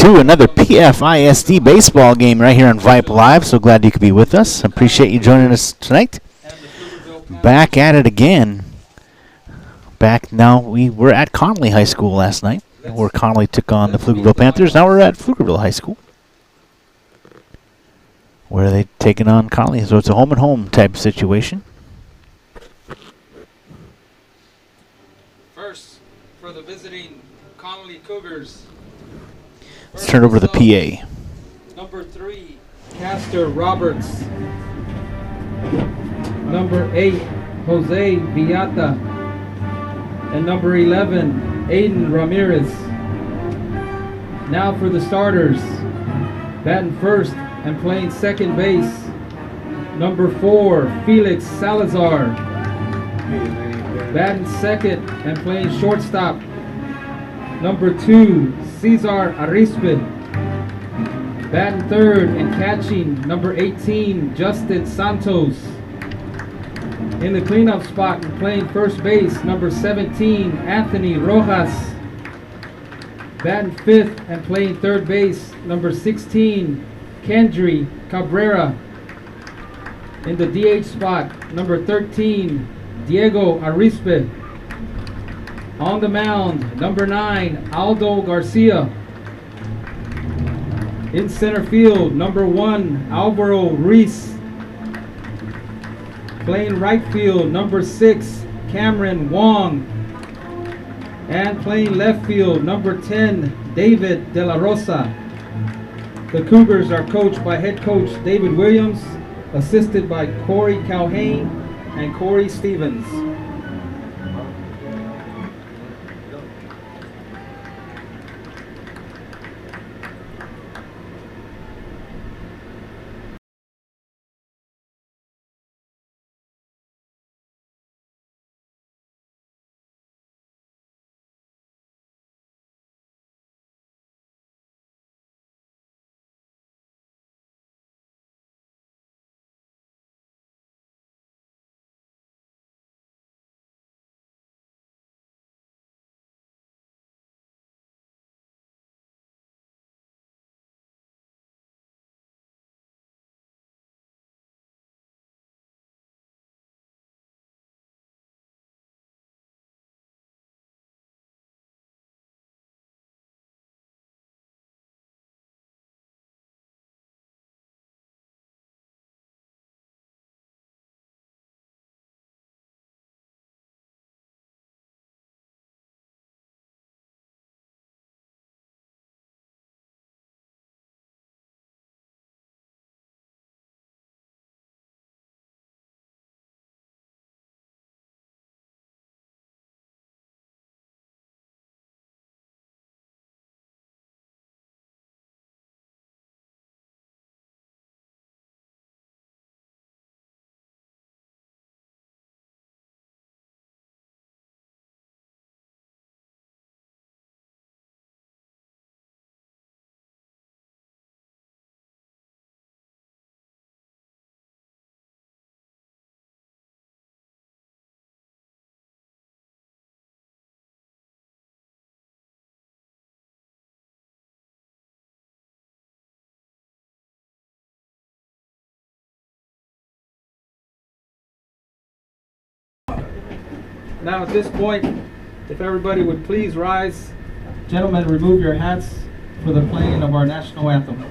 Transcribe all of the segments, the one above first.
to another PfISD baseball game right here on Vype Live. So glad you could be with us. Appreciate you joining us tonight. Back at it again. Back now, we were at Connally High School last night, where Connally took on the Pflugerville Panthers. Now we're at Pflugerville High School, where they've taken on Connally. So it's a home-and-home type situation. First, for the visiting Connally Cougars. Let's turn it over to the PA. Number 3, Castor Roberts. Number 8, Jose Villata. And number 11, Aiden Ramirez. Now for the starters. Batting first and playing second base, number 4, Felix Salazar. Batting second and playing shortstop, number 2, Cesar Arispe. Batting third and catching, number 18, Justin Santos. In the cleanup spot and playing first base, number 17, Anthony Rojas. Batting fifth and playing third base, number 16, Kendry Cabrera. In the DH spot, number 13, Diego Arispe. On the mound, number 9, Aldo Garcia. In center field, number 1, Alvaro Ruiz. Playing right field, number 6, Cameron Wong. And playing left field, number 10, David De La Rosa. The Cougars are coached by head coach David Williams, assisted by Corey Calhane and Corey Stevens. Now at this point, if everybody would please rise. Gentlemen, remove your hats for the playing of our national anthem.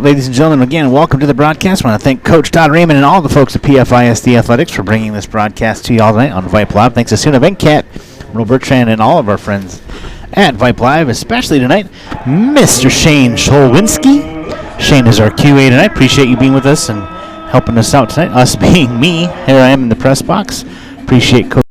right, ladies and gentlemen, again, welcome to the broadcast. I want to thank Coach Todd Raymond and all the folks at PFISD Athletics for bringing this broadcast to you all tonight on Vype Live. Thanks to Suna Venkat, Ro Bertrand, and all of our friends at Vype Live, especially tonight, Mr. Shane Scholwinski. Shane is our QA tonight. Appreciate you being with us and helping us out tonight. Us being me, here I am in the press box. Appreciate Coach.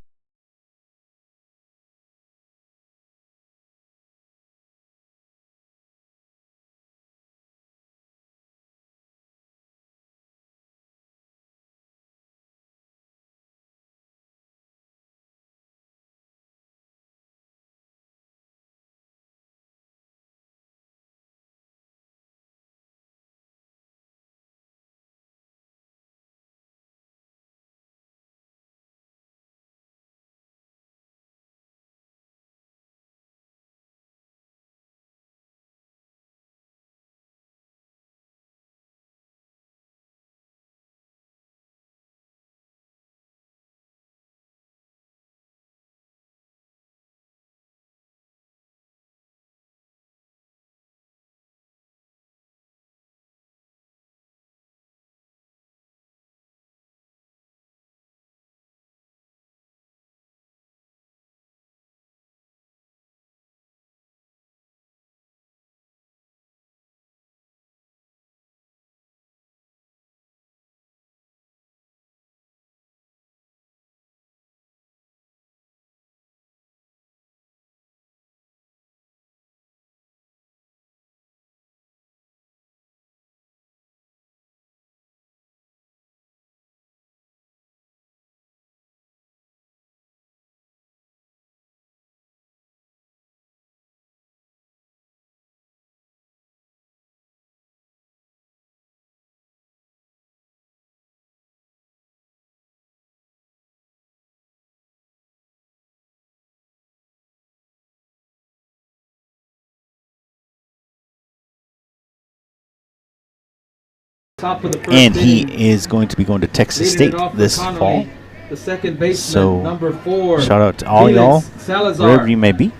Top of the first And he inning. is going to be going to Texas Leading State it off for this Connally, fall. the second baseman, So, number 4. Shout out to all Felix y'all, Salazar. wherever you may be.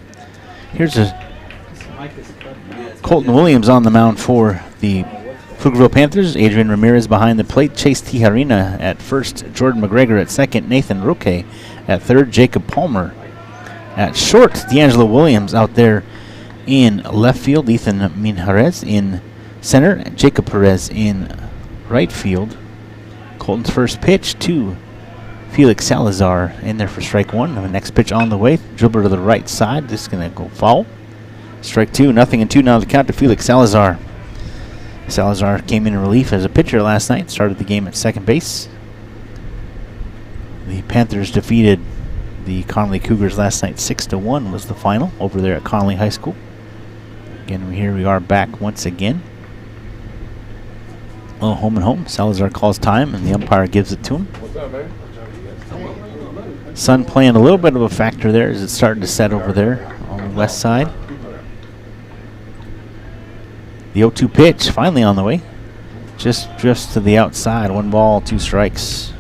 Here's a Colton Williams on the mound for the Pflugerville Panthers. Adrian Ramirez behind the plate. Chase Tijarina at first. Jordan McGregor at second. Nathan Roque at third. Jacob Palmer at short. D'Angelo Williams out there in left field. Ethan Minjarez in center. Jacob Perez in right field. Colton's first pitch to Felix Salazar in there for strike one. The next pitch on the way. Dribble to the right side. This is going to go foul. Strike two. 0-2 now the count to Felix Salazar. Salazar came in relief as a pitcher last night. Started the game at second base. The Panthers defeated the Connally Cougars last night. 6-1 was the final over there at Connally High School. Again, here we are back once again. Well, home and home. Salazar calls time, and the umpire gives it to him. What's up, man? Sun playing a little bit of a factor there as it's starting to set over there on the west side. The 0-2 pitch finally on the way. Just drifts to the outside. 1 ball, 2 strikes.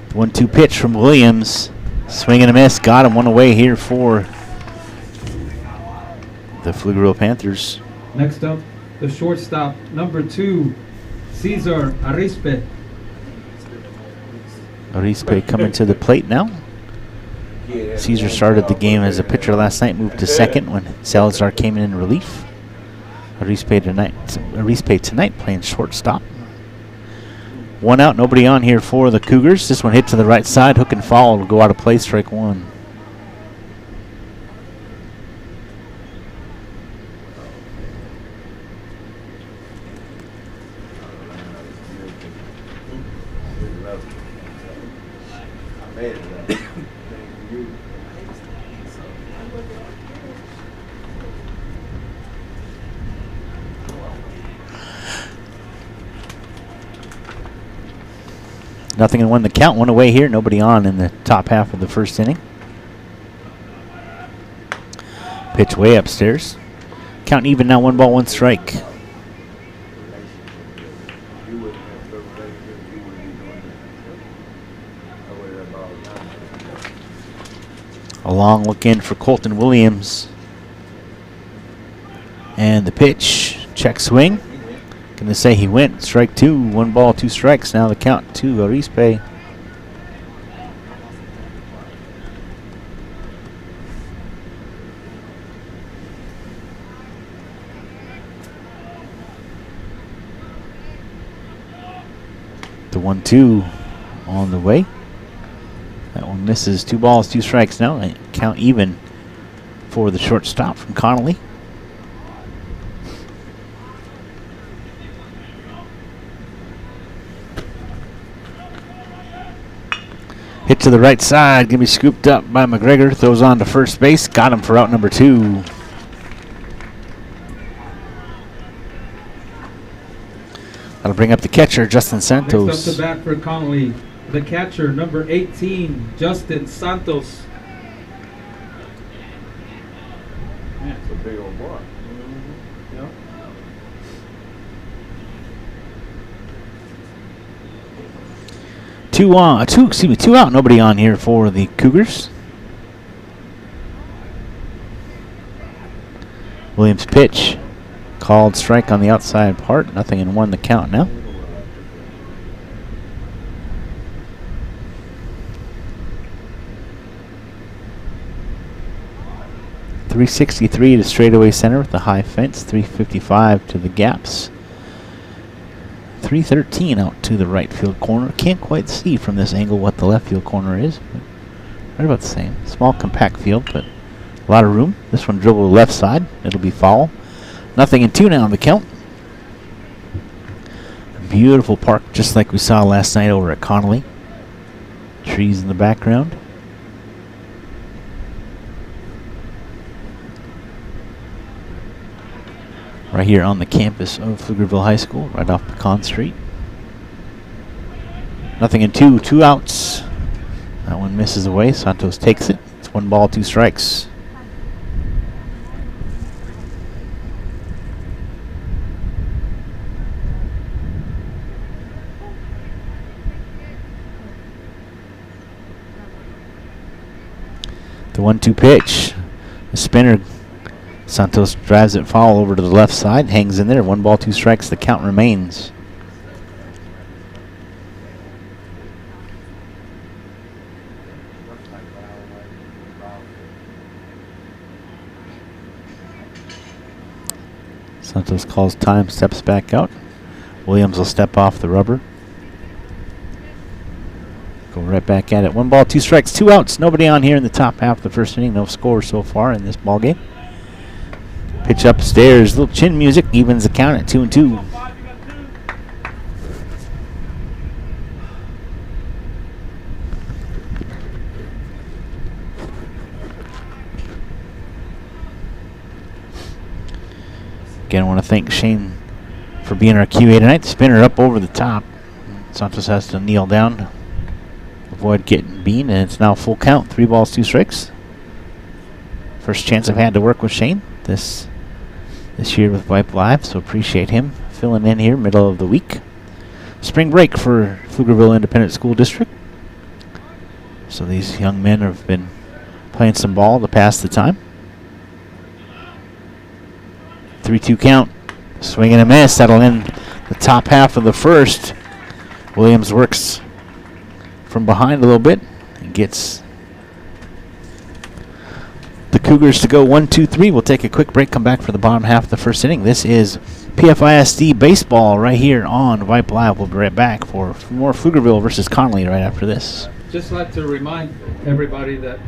The 1-2 pitch from Williams. Swing and a miss. Got him. 1 away here for the Pflugerville Panthers. Next up, the shortstop, number 2, Cesar Arispe. Arispe coming to the plate now. Caesar started the game as a pitcher last night, moved to second when Salazar came in relief. Arispe tonight playing shortstop. 1 out, nobody on here for the Cougars. This one hit to the right side, hook and foul will go out of play, strike one. Nothing and 1 the count. 1 away here. Nobody on in the top half of the first inning. Pitch way upstairs. Count even now. 1 ball, 1 strike. A long look in for Colton Williams. And the pitch, check swing. Gonna say he went, strike two, 1 ball, 2 strikes. Now the count to Arispe. The 1-2 on the way. That one misses, 2 balls, 2 strikes now. And count even for the shortstop from Connally. Hit to the right side, gonna be scooped up by McGregor. Throws on to first base, got him for out number 2. That'll bring up the catcher, Justin Santos. Next up to bat for Connally, the catcher, number 18, Justin Santos. Yeah, it's a big old boy. Yeah. Two out, nobody on here for the Cougars. Williams pitch. Called strike on the outside part. Nothing in 1 the count now. .363 to straightaway center with the high fence. .355 to the gaps. .313 out to the right field corner. Can't quite see from this angle what the left field corner is, but right about the same. Small compact field, but a lot of room. This one dribbled to the left side. It'll be foul. Nothing in 2 now on the count. Beautiful park, just like we saw last night over at Connally. Trees in the background. Right here on the campus of Pflugerville High School, right off Pecan Street. Nothing in 2, 2 outs. That one misses away. Santos takes it. It's 1 ball, 2 strikes. The 1-2 pitch. The spinner. Santos drives it foul over to the left side. Hangs in there. 1 ball, 2 strikes. The count remains. Santos calls time, steps back out. Williams will step off the rubber. Go right back at it. 1 ball, 2 strikes, 2 outs. Nobody on here in the top half of the first inning. No score so far in this ball game. Pitch upstairs. Little chin music evens the count at 2-2. Again, I want to thank Shane for being our QA tonight. Spinner up over the top. Santos has to kneel down to avoid getting beaten, and it's now full count. 3 balls, 2 strikes. First chance I've had to work with Shane this year with Vype Live, so appreciate him filling in here middle of the week. Spring break for Pflugerville Independent School District. So these young men have been playing some ball to pass the time. 3-2 count. Swing and a miss. That'll end the top half of the first. Williams works from behind a little bit and gets the Cougars to go 1-2-3. We'll take a quick break, come back for the bottom half of the first inning. This is PfISD baseball right here on Vype Live. We'll be right back for more Pflugerville versus Connally right after this. Just like to remind everybody that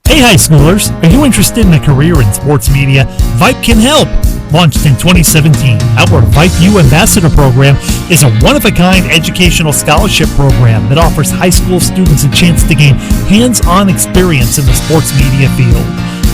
Hey high schoolers, are you interested in a career in sports media? Vype can help. Launched in 2017, our Vype U Ambassador Program is a one-of-a-kind educational scholarship program that offers high school students a chance to gain hands-on experience in the sports media field.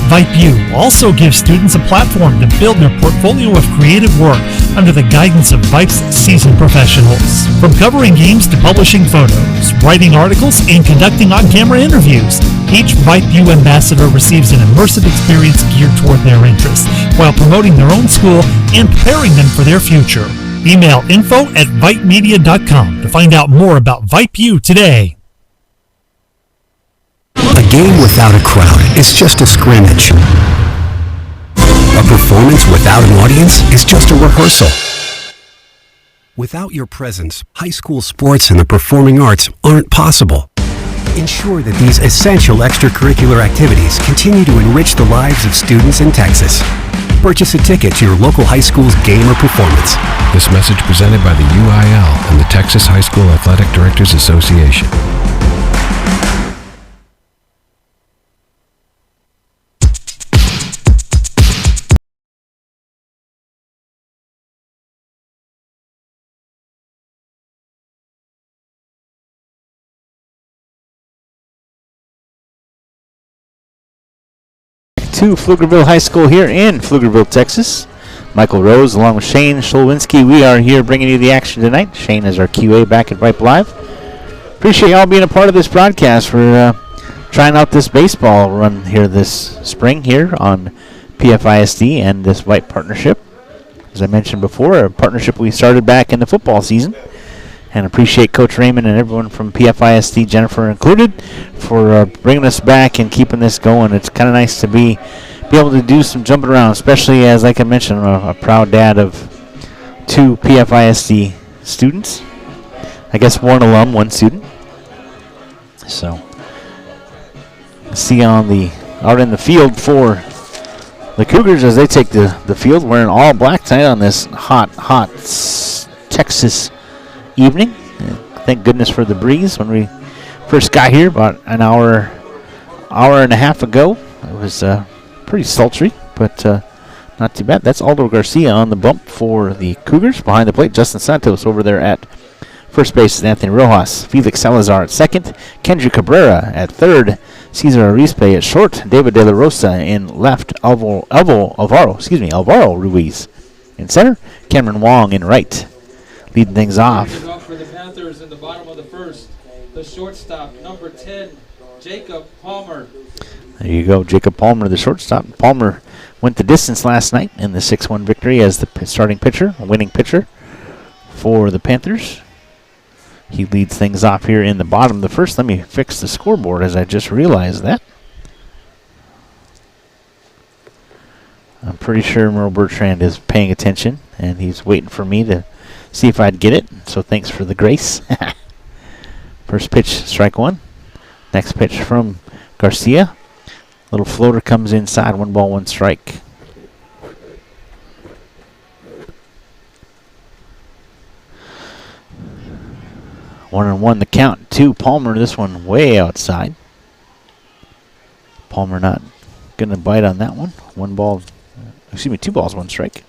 Vype U also gives students a platform to build their portfolio of creative work under the guidance of Vype's seasoned professionals. From covering games to publishing photos, writing articles, and conducting on-camera interviews, each Vype U ambassador receives an immersive experience geared toward their interests, while promoting their own school and preparing them for their future. Email info@vypemedia.com to find out more about VypeU today. A game without a crowd is just a scrimmage. A performance without an audience is just a rehearsal. Without your presence, high school sports and the performing arts aren't possible. Ensure that these essential extracurricular activities continue to enrich the lives of students in Texas. Purchase a ticket to your local high school's game or performance. This message presented by the UIL and the Texas High School Athletic Directors Association. To Pflugerville High School here in Pflugerville, Texas. Michael Rose along with Shane Scholwinski. We are here bringing you the action tonight. Shane is our QA back at Vype Live. Appreciate y'all being a part of this broadcast. We're trying out this baseball run here this spring here on PfISD and this Vype partnership. As I mentioned before, a partnership we started back in the football season. And appreciate Coach Raymond and everyone from PfISD, Jennifer included, for bringing us back and keeping this going. It's kind of nice to be able to do some jumping around, especially as, like I mentioned, I'm a proud dad of 2 PfISD students. I guess 1 alum, 1 student. So, see out in the field for the Cougars as they take the field wearing all black tonight on this hot Texas evening. Thank goodness for the breeze. When we first got here about an hour and a half ago, it was pretty sultry, but not too bad. That's Aldo Garcia on the bump for the Cougars. Behind the plate, Justin Santos over there at first base is Anthony Rojas. Felix Salazar at second. Kendrick Cabrera at third. Cesar Arispe at short. David De La Rosa in left. Alvaro Ruiz in center. Cameron Wong in right. Leading things off. For the Panthers in the bottom of the first, the shortstop, number 10, Jacob Palmer. There you go, Jacob Palmer, the shortstop. Palmer went the distance last night in the 6-1 victory as the starting pitcher, a winning pitcher for the Panthers. He leads things off here in the bottom of the first. Let me fix the scoreboard as I just realized that. I'm pretty sure Merle Bertrand is paying attention, and he's waiting for me to see if I'd get it. So thanks for the grace. First pitch, strike 1. Next pitch from Garcia. Little floater comes inside. 1 ball, 1 strike. One and one the count to Palmer. This one way outside. Palmer not going to bite on that one. 2 balls, 1 strike.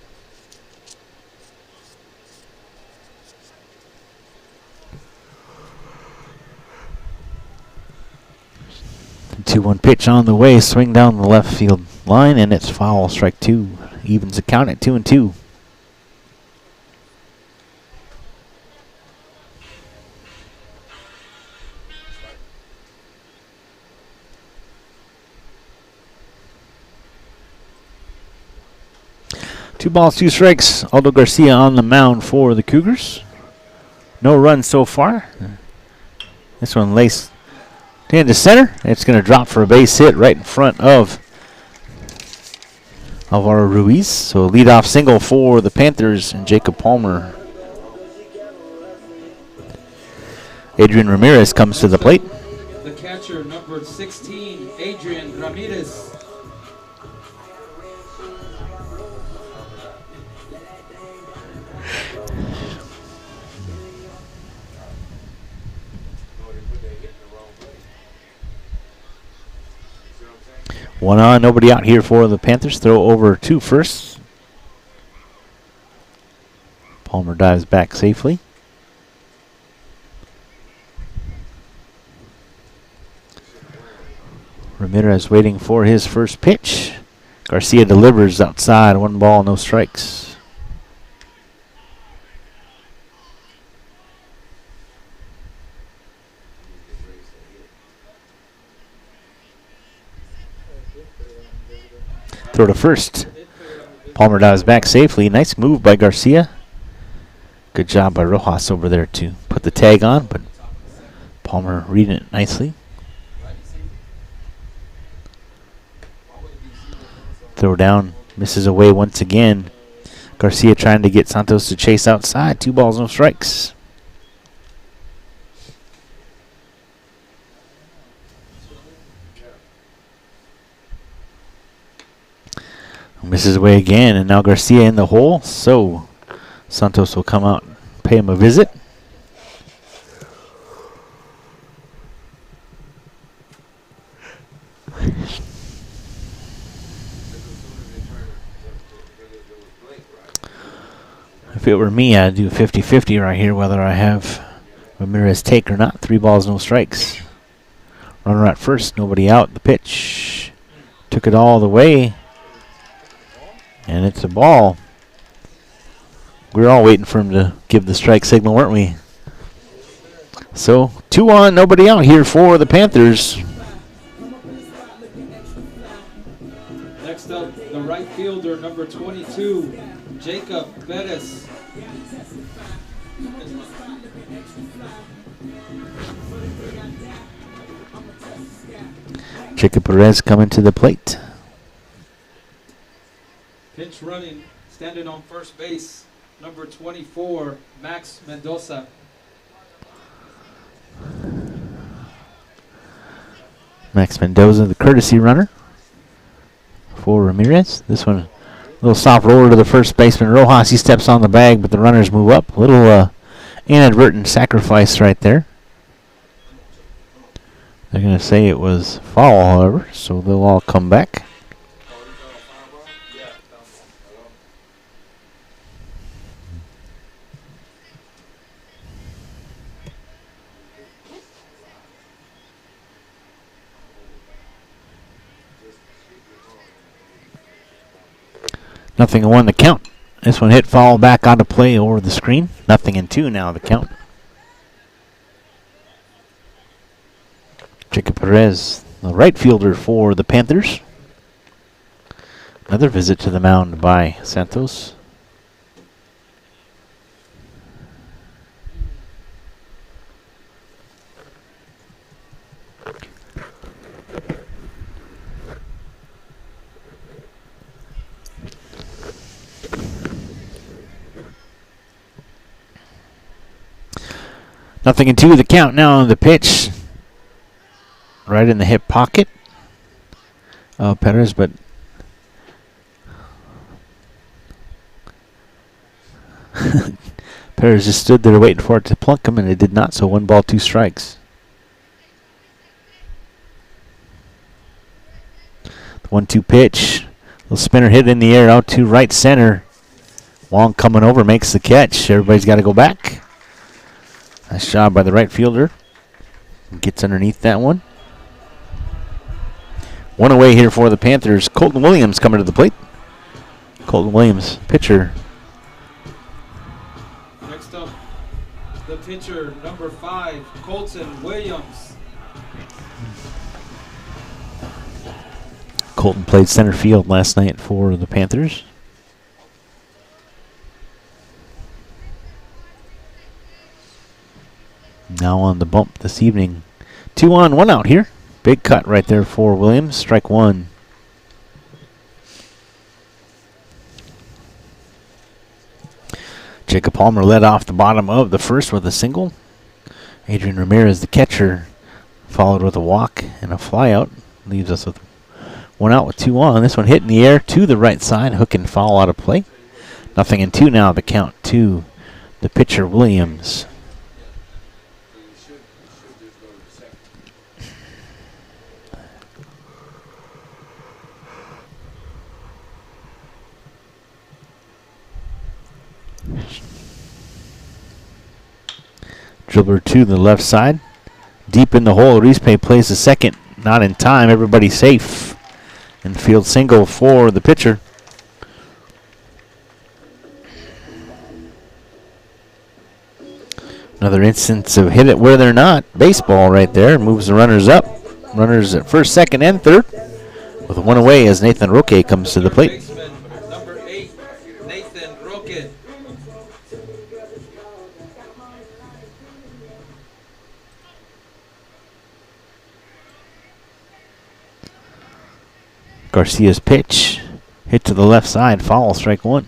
2-1 pitch on the way, swing down the left field line, and it's foul. Strike 2 evens the count at 2-2. Two balls, 2 strikes. Aldo Garcia on the mound for the Cougars. No runs so far. This one laced into center. It's going to drop for a base hit right in front of Alvaro Ruiz. So a leadoff single for the Panthers and Jacob Palmer. Adrian Ramirez comes to the plate. The catcher, number 16, Adrian Ramirez. One on, nobody out here for the Panthers. Throw over to first. Palmer dives back safely. Ramirez waiting for his first pitch. Garcia delivers outside. 1 ball, no strikes. Throw to first. Palmer dives back safely. Nice move by Garcia. Good job by Rojas over there to put the tag on, but Palmer reading it nicely. Throw down, misses away once again. Garcia trying to get Santos to chase outside. 2 balls, no strikes. Misses away again, and now Garcia in the hole, so Santos will come out and pay him a visit. If it were me, I'd do 50-50 right here, whether I have Ramirez take or not. 3 balls, no strikes. Runner at first, nobody out. The pitch took it all the way, and it's a ball. We were all waiting for him to give the strike signal, weren't we? So 2 on, nobody out here for the Panthers. Next up, the right fielder, number 22, Jacob Perez. Jacob Perez coming to the plate. Pinch running, standing on first base, number 24, Max Mendoza. Max Mendoza, the courtesy runner for Ramirez. This one, a little soft roller to the first baseman. Rojas, he steps on the bag, but the runners move up. A little inadvertent sacrifice right there. They're going to say it was foul, however, so they'll all come back. Nothing in 1 the count. This one hit foul back onto play over the screen. Nothing in 2 now the count. Jacob Perez, the right fielder for the Panthers. Another visit to the mound by Santos. Nothing in 2 the count now. The pitch right in the hip pocket of Perez, but Perez just stood there waiting for it to plunk him, and it did not, so 1 ball, 2 strikes. The 1-2 pitch. Little spinner hit in the air out to right center. Wong coming over, makes the catch. Everybody's got to go back. Nice job by the right fielder. Gets underneath that one. 1 away here for the Panthers. Colton Williams coming to the plate. Colton Williams, pitcher. Next up, the pitcher, number 5, Colton Williams. Colton played center field last night for the Panthers. Now on the bump this evening. 2 on, 1 out here. Big cut right there for Williams. Strike 1. Jacob Palmer led off the bottom of the first with a single. Adrian Ramirez, the catcher, followed with a walk and a flyout. Leaves us with 1 out with 2 on. This one hit in the air to the right side. Hook and foul out of play. Nothing in 2 now. The count to the pitcher, Williams. Dribbler to the left side. Deep in the hole. Rispe plays the second. Not in time. Everybody safe. And field single for the pitcher. Another instance of hit it where they're not. Baseball right there. Moves the runners up. Runners at first, second, and third. With 1 away as Nathan Roque comes to the plate. Number 8, Nathan Roque. Garcia's pitch hit to the left side, foul, strike one.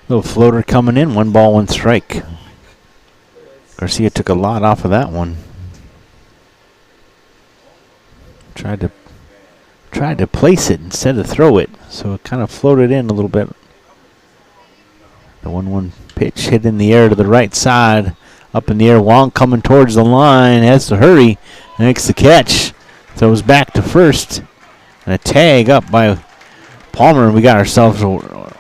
Little floater coming in, 1 ball, 1 strike. Garcia took a lot off of that one. Tried to place it instead of throw it, so it kind of floated in a little bit. The 1-1 pitch hit in the air to the right side, up in the air. Wong coming towards the line, has to hurry, makes the catch, throws back to first, and a tag up by Palmer, and we got ourselves a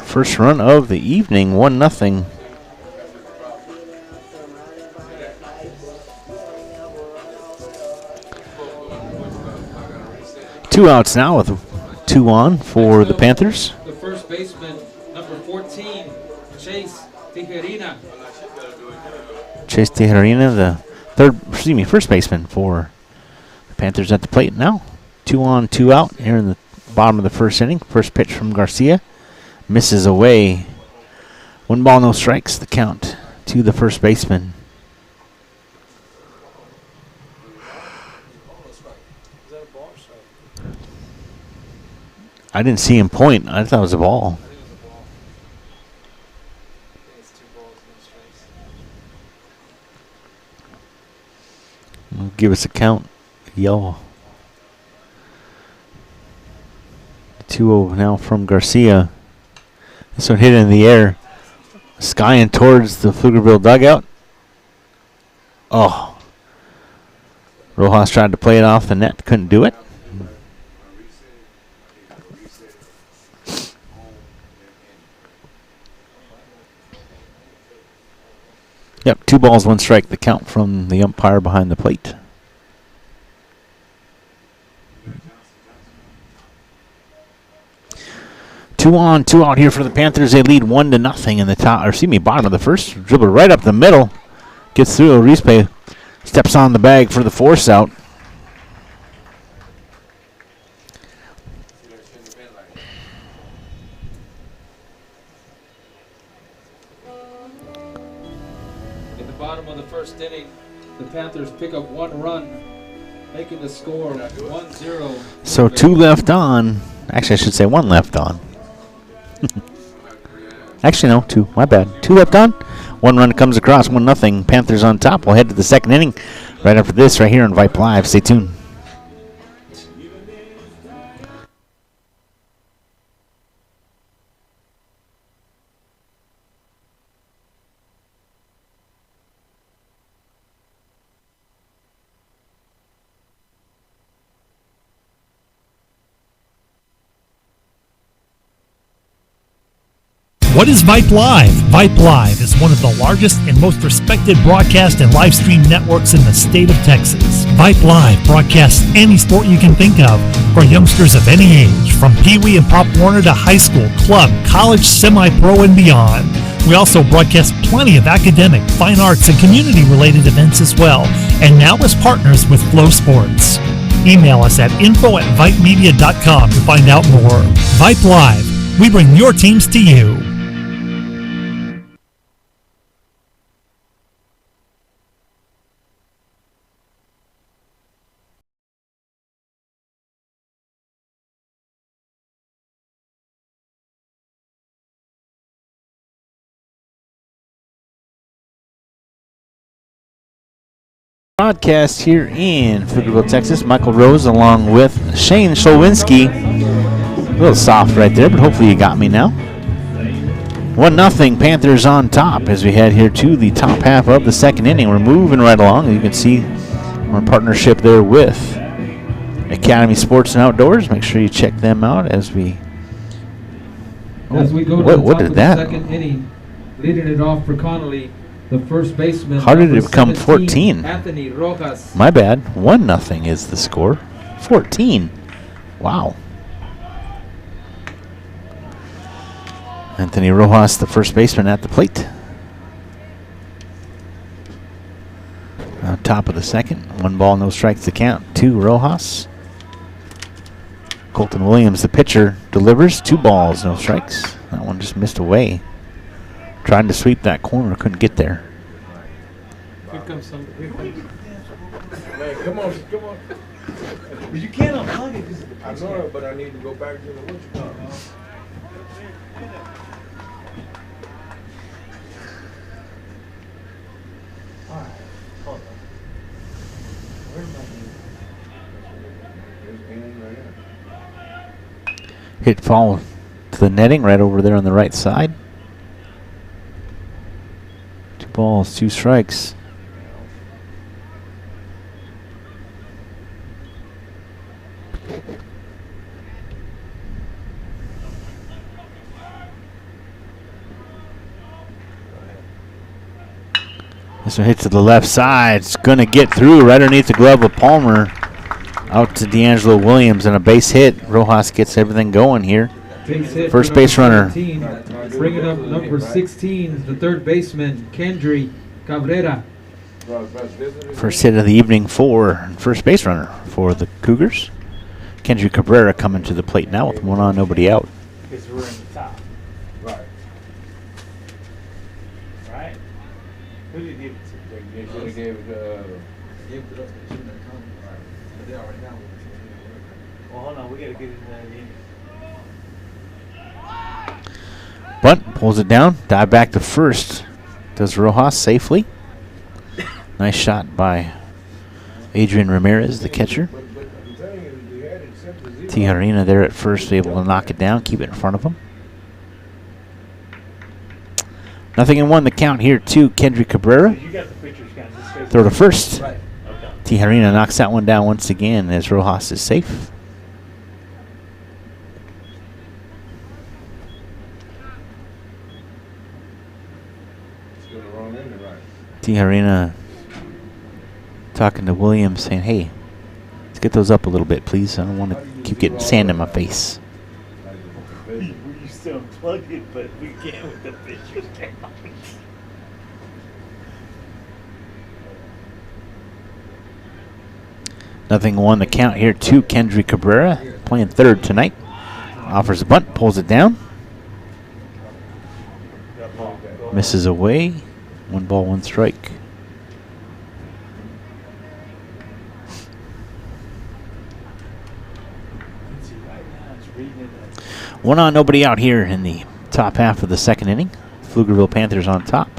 first run of the evening, 1-0. Two outs now with 2 on for the Panthers. The first baseman, number 14, Chase Tijerina. Chase Tijerina, the first baseman for the Panthers at the plate now. 2 on, 2 out here in the bottom of the first inning. First pitch from Garcia. Misses away. 1 ball, no strikes, the count to the first baseman. I didn't see him point. I thought it was a ball. Give us a count. Yellow. 2-0 now from Garcia. This one hit in the air. Skying towards the Pflugerville dugout. Oh. Rojas tried to play it off the net. Couldn't do it. Yep, 2 balls, 1 strike, the count from the umpire behind the plate. Two on, 2 out here for the Panthers. They lead 1-0 in the bottom of the first. Dribble right up the middle. Gets through. Arispe steps on the bag for the force out. Bottom of the first inning, the Panthers pick up 1 run, making the score 1-0. So 2 left on. Actually, I should say 1 left on. Actually, no, 2. My bad. 2 left on. 1 run comes across, 1-0. Panthers on top. We'll head to the second inning right after this, right here on Vype Live. Stay tuned. What is Vype Live? Vype Live is one of the largest and most respected broadcast and live stream networks in the state of Texas. Vype Live broadcasts any sport you can think of for youngsters of any age, from Pee Wee and Pop Warner to high school, club, college, semi-pro, and beyond. We also broadcast plenty of academic, fine arts, and community-related events as well, and now as partners with Flow Sports. Email us at info@vypemedia.com to find out more. Vype Live. We bring your teams to you. Broadcast here in Pflugerville, Texas. Michael Rose along with Shane Szolwinski. A little soft right there, but hopefully you got me now. 1-0 Panthers on top as we head here to the top half of the second inning. We're moving right along. You can see our partnership there with Academy Sports and Outdoors. Make sure you check them out as we. As we go to what the did top that? of the second inning, leading it off for Connally, the first baseman. How did it number become 17, 14? Anthony Rojas. My bad. 1-0 is the score. 14. Wow. Anthony Rojas, the first baseman at the plate. Now top of the second. 1 ball, no strikes to count to Rojas. Colton Williams, the pitcher, delivers. 2 balls, no strikes. That one just missed away. Trying to sweep that corner, couldn't get there. Here comes somebody. Man, come on. But you can't unplug it because I know it, but I need to go back to the what you call it. Alright, hold on. Where's my It's in right now. Hit fall to the netting right over there on the right side. 2 balls, 2 strikes. This one hits to the left side. It's going to get through right underneath the glove of Palmer. Out to D'Angelo Williams and a base hit. Rojas gets everything going here. base hit? First for base runner. 17. Bringing up number 16, the third baseman, Kendry Cabrera. First hit of the evening for first base runner for the Cougars. Kendry Cabrera coming to the plate now with 1 on, nobody out. Because we're in the top, Right. right? Who did you give it to? They should have gave it Well, hold on, we gotta get it in the inning. Bunt, pulls it down, dive back to first. Does Rojas safely. Nice shot by Adrian Ramirez, the catcher. but the thing is, we had it set to 0. Tijarina there at first, able to knock it down, keep it in front of him. 0-1 the count here to Kendry Cabrera. You got the pictures, kind of just Throw to first. Okay. Tijarina knocks that one down once again as Rojas is safe. It's still the wrong end, right? Tijarina talking to Williams saying, hey, let's get those up a little bit, please. I don't want to keep getting sand in my face. We used to unplug it, but we can't with the pictures. 0-1 the count here to Kendry Cabrera, playing third tonight. Offers a bunt, pulls it down. Misses away. 1 ball, 1 strike. One on, nobody out here in the top half of the second inning. Pflugerville Panthers on top.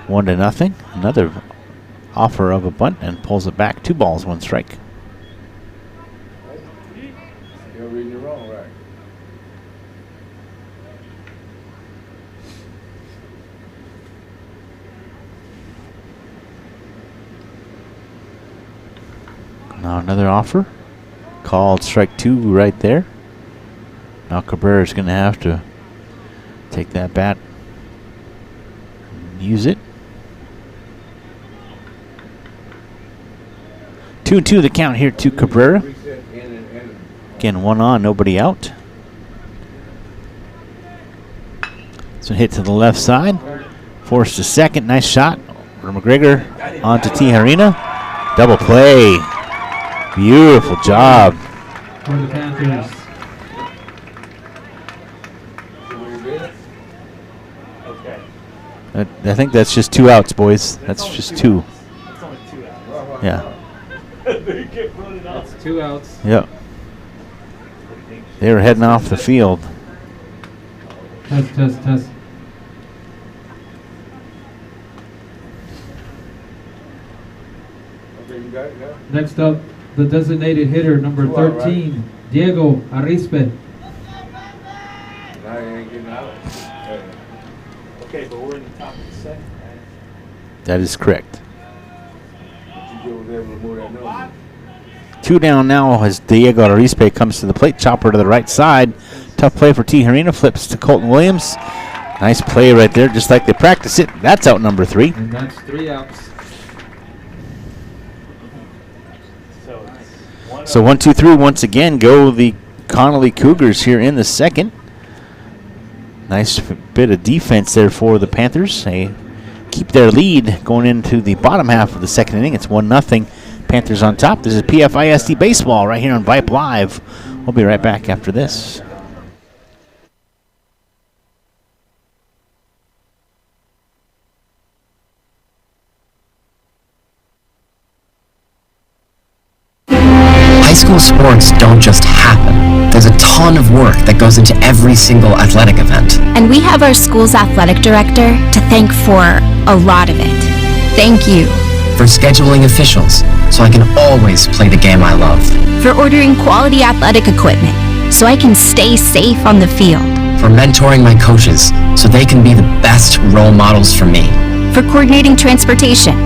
1-0. Another offer of a bunt and pulls it back. 2 balls, 1 strike. You're reading it wrong, right? Now another offer. Called strike 2 right there. Now Cabrera's going to have to take that bat and use it. 2-2 the count here to Cabrera. Reset in and Again, 1 on, nobody out. So hit to the left side. Forced to second. Nice shot. For McGregor onto Tijarina. Double play. Beautiful job. For the Panthers. Okay. I think that's just 2 outs, boys. That's just 2. That's only 2 hours. Yeah. They kept running off. That's 2 outs. Yep. They were heading off the field. Test. Okay, you got it now? Next up, the designated hitter, number 13, Diego Arispe. Now you ain't getting out. Okay, but we're in the top of the second, right? That is correct. But you was able to move that number. 2 down now as Diego Arispe comes to the plate. Chopper to the right side. Tough play for Tijarina. Flips to Colton Williams. Nice play right there, just like they practice it. That's out number 3. And that's 3 outs. So it's 1-0. So 1-2-3 once again go the Connally Cougars here in the second. Nice bit of defense there for the Panthers. A keep their lead going into the bottom half of the second inning. It's 1-0. Panthers on top. This is PFISD Baseball right here on Vype Live. We'll be right back after this. High school sports don't just happen. There's a ton of work that goes into every single athletic event. And we have our school's athletic director to thank for a lot of it. Thank you. For scheduling officials, so I can always play the game I love. For ordering quality athletic equipment, so I can stay safe on the field. For mentoring my coaches, so they can be the best role models for me. For coordinating transportation,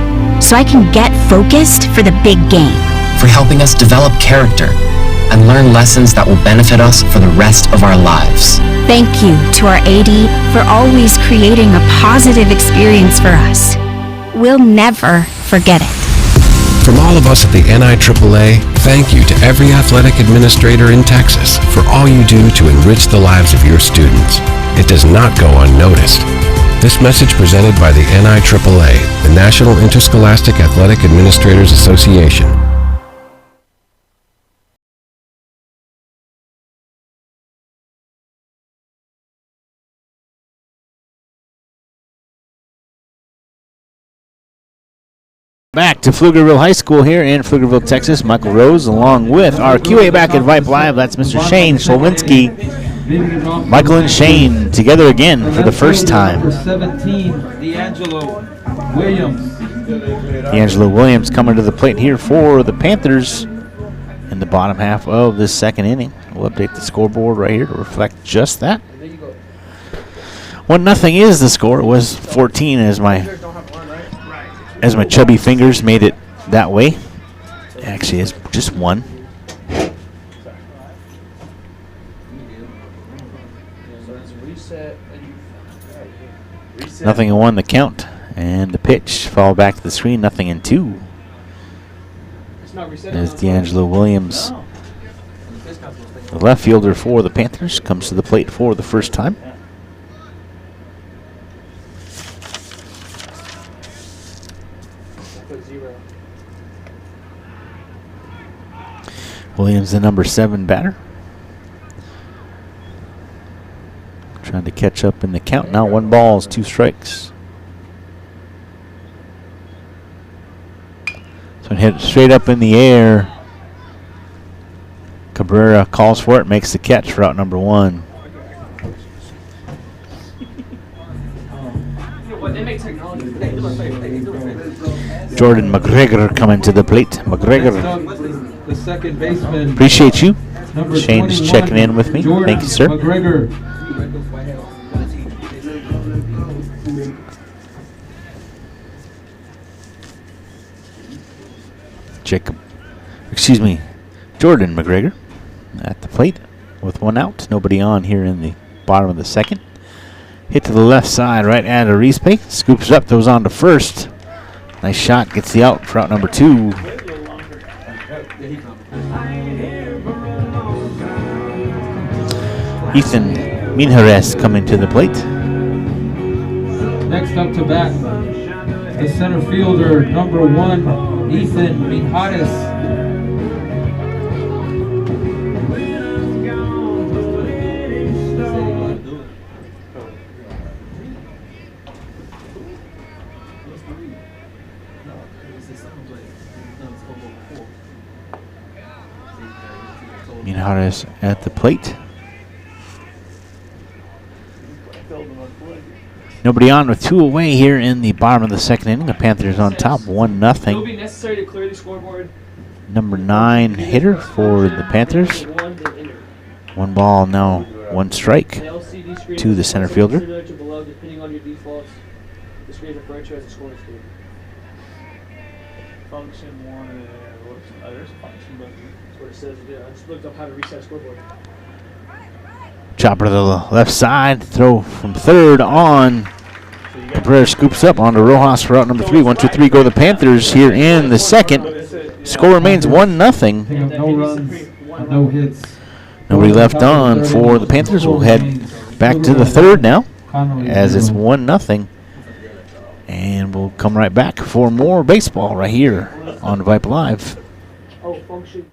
so I can get focused for the big game. For helping us develop character and learn lessons that will benefit us for the rest of our lives. Thank you to our AD for always creating a positive experience for us. We'll never forget it. From all of us at the NIAAA, thank you to every athletic administrator in Texas for all you do to enrich the lives of your students. It does not go unnoticed. This message presented by the NIAAA, the National Interscholastic Athletic Administrators Association. Back to Pflugerville High School here in Pflugerville, Texas. Michael Rose along with our QA back at Vype Live. That's Mr. Shane Solwinski. Michael and Shane together again for the first time. Number 17, D'Angelo Williams. D'Angelo Williams coming to the plate here for the Panthers in the bottom half of this second inning. We'll update the scoreboard right here to reflect just that. 1-0 is the score. It was 14 as my chubby fingers made it that way. Actually, it's just one. Nothing in one, the count. And the pitch, fall back to the screen, 0-2. As D'Angelo Williams, the left fielder for the Panthers, comes to the plate for the first time. Williams, the number 7 batter. Trying to catch up in the count now. 1 ball, 2 strikes. So it hit straight up in the air. Cabrera calls for it, makes the catch for out number 1. Jordan McGregor coming to the plate. McGregor. The second baseman. Appreciate you. Number Shane's 21, checking in with me. Jordan Thank you, sir. McGregor. Jordan McGregor at the plate with 1 out. Nobody on here in the bottom of the second. Hit to the left side, right at Arispe. Scoops it up, throws on to first. Nice shot, gets the out for out number 2. Ethan Minjares coming to the plate. Next up to bat, the center fielder, number 1, Ethan Minjares. Minjares at the plate. Nobody on with 2 away here in the bottom of the second inning. The Panthers on top, 1-0. It will be necessary to clear the scoreboard. Number 9 hitter for the Panthers. 1 ball, now 1 strike to the center fielder. Depending on your defaults, the screen is referred to as a scoring screen. Function 1, there's a function button. That's what it says. Yeah, I just looked up how to reset scoreboard. Chopper to the left side, throw from third on. Cabrera scoops up onto Rojas for out number 3. 1-2-3 go the Panthers here in the second. Score remains 1-0. No runs, no hits. Nobody left on for the Panthers. We'll head back to the third now as it's 1-0. And we'll come right back for more baseball right here on Vype Live. Oh, function.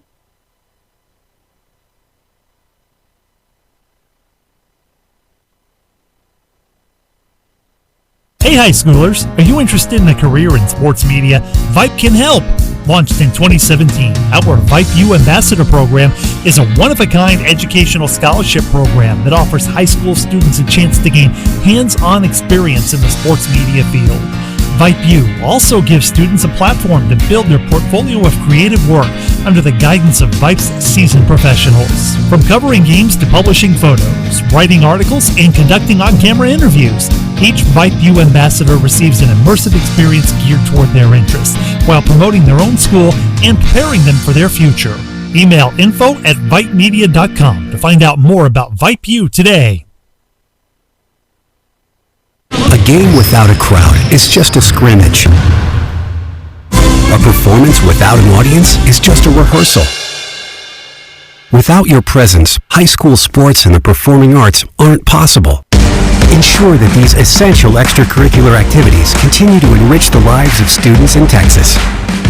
Hey high schoolers, are you interested in a career in sports media? Vype can help. Launched in 2017, our Vype U Ambassador Program is a one-of-a-kind educational scholarship program that offers high school students a chance to gain hands-on experience in the sports media field. Vype U also gives students a platform to build their portfolio of creative work under the guidance of Vype's seasoned professionals. From covering games to publishing photos, writing articles, and conducting on-camera interviews, each Vype U ambassador receives an immersive experience geared toward their interests, while promoting their own school and preparing them for their future. Email info@vypemedia.com to find out more about Vype U today. A game without a crowd is just a scrimmage. A performance without an audience is just a rehearsal. Without your presence, high school sports and the performing arts aren't possible. Ensure that these essential extracurricular activities continue to enrich the lives of students in Texas.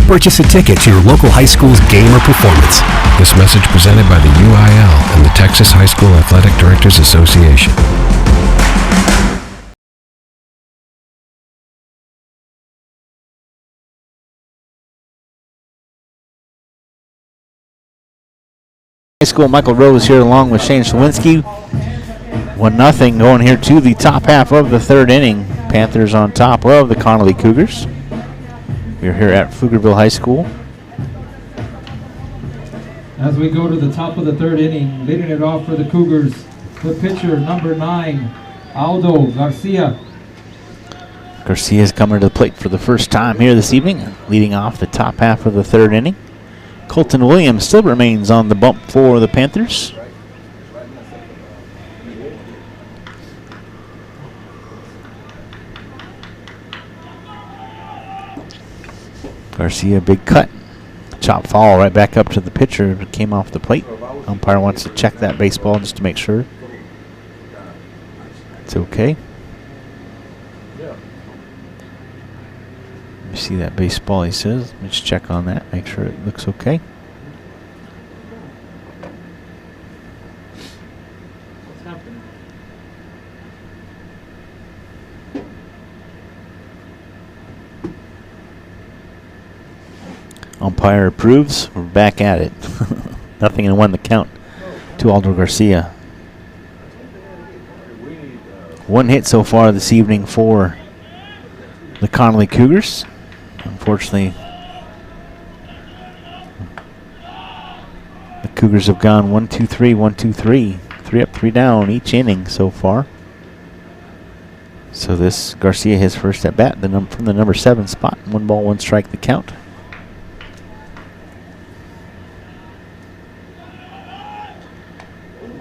Purchase a ticket to your local high school's game or performance. This message presented by the UIL and the Texas High School Athletic Directors Association. High school, Michael Rose here along with Shane Szwinski. 1-0 going here to the top half of the third inning. Panthers on top of the Connally Cougars. We're here at Pflugerville High School. As we go to the top of the third inning, leading it off for the Cougars, the pitcher, number 9, Aldo Garcia. Garcia's coming to the plate for the first time here this evening, leading off the top half of the third inning. Colton Williams still remains on the bump for the Panthers. Garcia, big cut. Chop foul right back up to the pitcher. It came off the plate. Umpire wants to check that baseball just to make sure it's okay. Let me see that baseball, he says. Let's check on that, make sure it looks okay. What's happening? Umpire approves. We're back at it. 0-1 the count to Aldo Garcia. One hit so far this evening for the Connally Cougars. Unfortunately, the Cougars have gone 1-2-3, 1-2-3. 3 up, 3 down each inning so far. So this Garcia, his first at bat from the number 7 spot. 1 ball, 1 strike the count.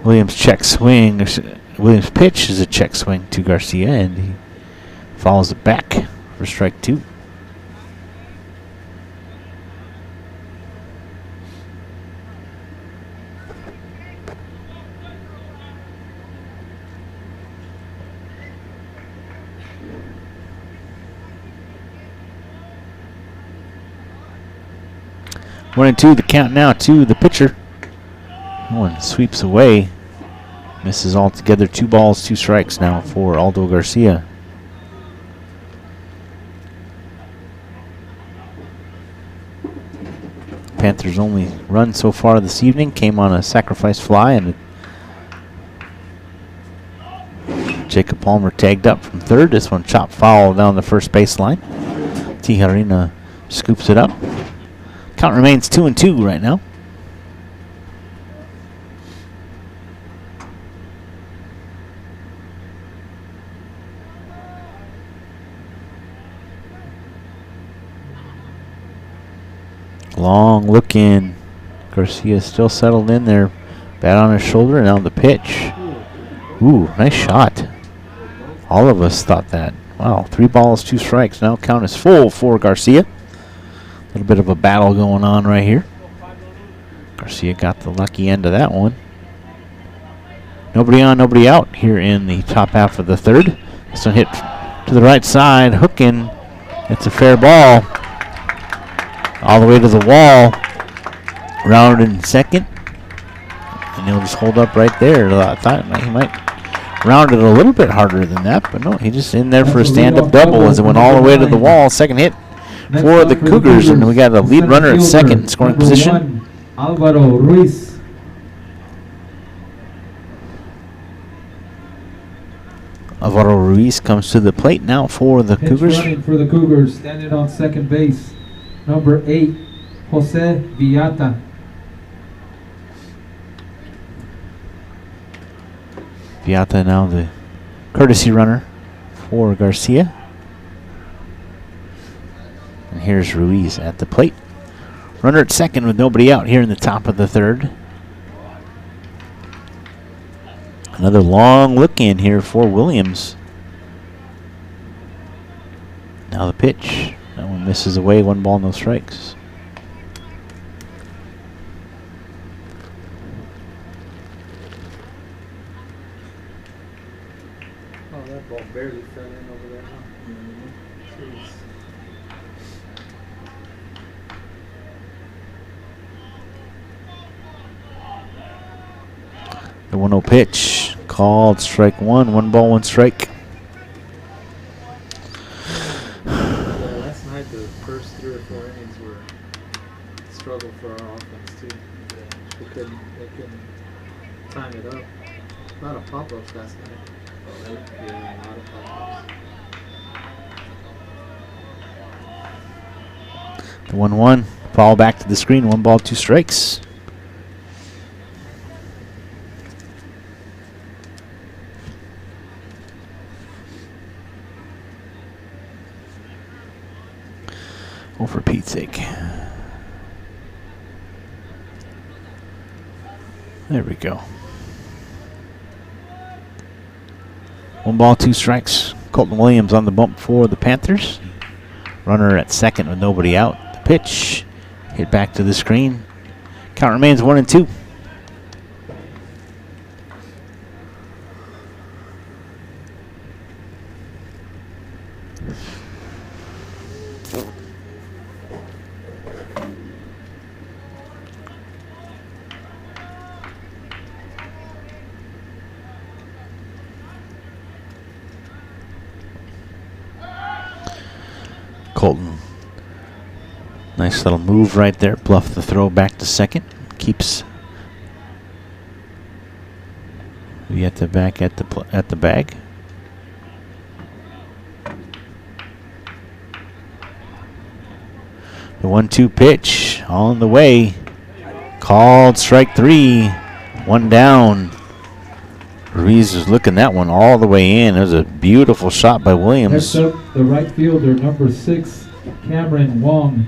Williams check swing. Williams pitch is a check swing to Garcia, and he follows it back for strike 2. One and 2 the count now to the pitcher. One sweeps away. Misses altogether. 2 balls, 2 strikes now for Aldo Garcia. Panthers' only run so far this evening came on a sacrifice fly, and Jacob Palmer tagged up from third. This one chopped foul down the first baseline. Tijerina scoops it up. Count remains 2-2 right now. Long look in. Garcia still settled in there. Bat on his shoulder, and now the pitch. Ooh, nice shot. All of us thought that. Wow, 3 balls, 2 strikes. Now count is full for Garcia. A little bit of a battle going on right here. Garcia got the lucky end of that one. Nobody on, nobody out here in the top half of the third. This one hit to the right side, hooking. It's a fair ball. All the way to the wall. Rounded in second. And he'll just hold up right there. I thought he might round it a little bit harder than that, but no, he just in there for a stand-up double as it went all the way to the wall. Second hit for the Cougars, and we got a lead runner at second scoring position. Alvaro Ruiz. Alvaro Ruiz comes to the plate now for the Cougars. Running for the Cougars, standing on second base, number 8, Jose Villata. Villata now the courtesy runner for Garcia. And here's Ruiz at the plate. Runner at second with nobody out here in the top of the third. Another long look in here for Williams. Now the pitch. That one misses away. 1 ball, no strikes. Oh, that ball barely fell in over there, huh? Jeez. The 1-0 pitch. Called strike 1. 1 ball, 1 strike. Last night the first 3 or 4 innings were a struggle for our offense too. They couldn't time it up. A lot of pop-ups last night. Yeah, a lot of pop-ups. The 1-1. Foul back to the screen. 1 ball, 2 strikes. Oh, for Pete's sake. There we go. 1 ball, 2 strikes. Colton Williams on the bump for the Panthers. Runner at second with nobody out. The pitch hit back to the screen. Count remains 1-2. Colton. Nice little move right there. Bluff the throw back to second. Keeps Vieta back at the bag. The 1-2 pitch on the way. Called strike 3. 1 down. Ruiz is looking that one all the way in. It was a beautiful shot by Williams. Next up, the right fielder, number 6, Cameron Wong.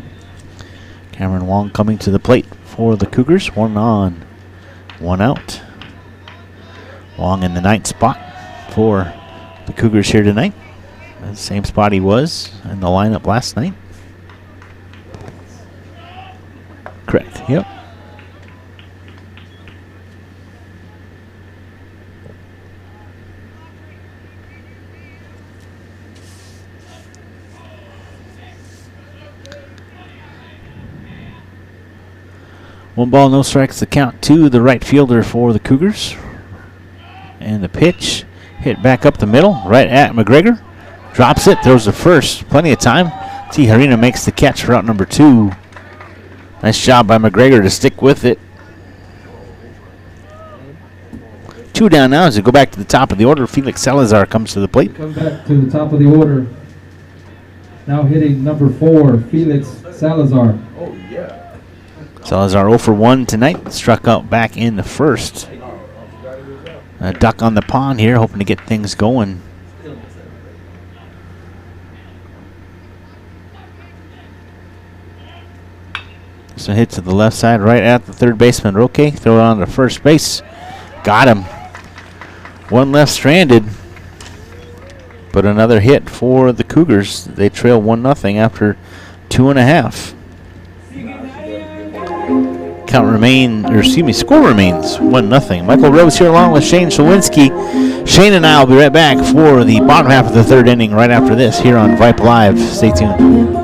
Cameron Wong coming to the plate for the Cougars. 1 on, 1 out. Wong in the 9th spot for the Cougars here tonight. The same spot he was in the lineup last night. Correct, yep. One ball, no strikes, the count to the right fielder for the Cougars. And the pitch hit back up the middle, right at McGregor. Drops it, throws the first. Plenty of time. Tijerina makes the catch for out number 2. Nice job by McGregor to stick with it. 2 down now as we go back to the top of the order. Felix Salazar comes to the plate. Come back to the top of the order. Now hitting number 4, Felix Salazar. Oh, yeah. Salazar 0 for 1 tonight. Struck out back in the first. A duck on the pond here, hoping to get things going. So hit to the left side, right at the third baseman. Roque, throw it on to first base. Got him. 1 left stranded. But another hit for the Cougars. They trail 1-0 after 2.5. Score remains 1-0. Michael Rose here along with Shane Shawinski. Shane and I will be right back for the bottom half of the third inning right after this here on Vype Live. Stay tuned.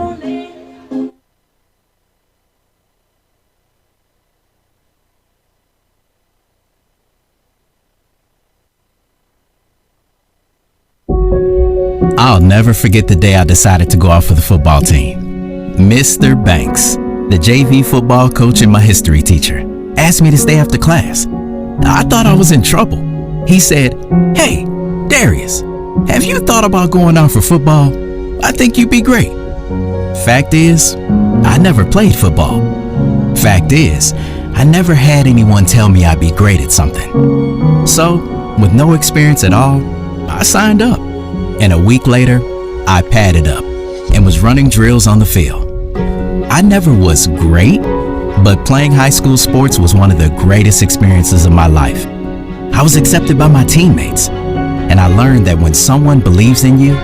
I'll never forget the day I decided to go out for the football team. Mr. Banks, the JV football coach and my history teacher, asked me to stay after class. I thought I was in trouble. He said, "Hey, Darius, have you thought about going out for football? I think you'd be great." Fact is, I never played football. Fact is, I never had anyone tell me I'd be great at something. So, with no experience at all, I signed up. And a week later, I padded up and was running drills on the field. I never was great, but playing high school sports was one of the greatest experiences of my life. I was accepted by my teammates, and I learned that when someone believes in you,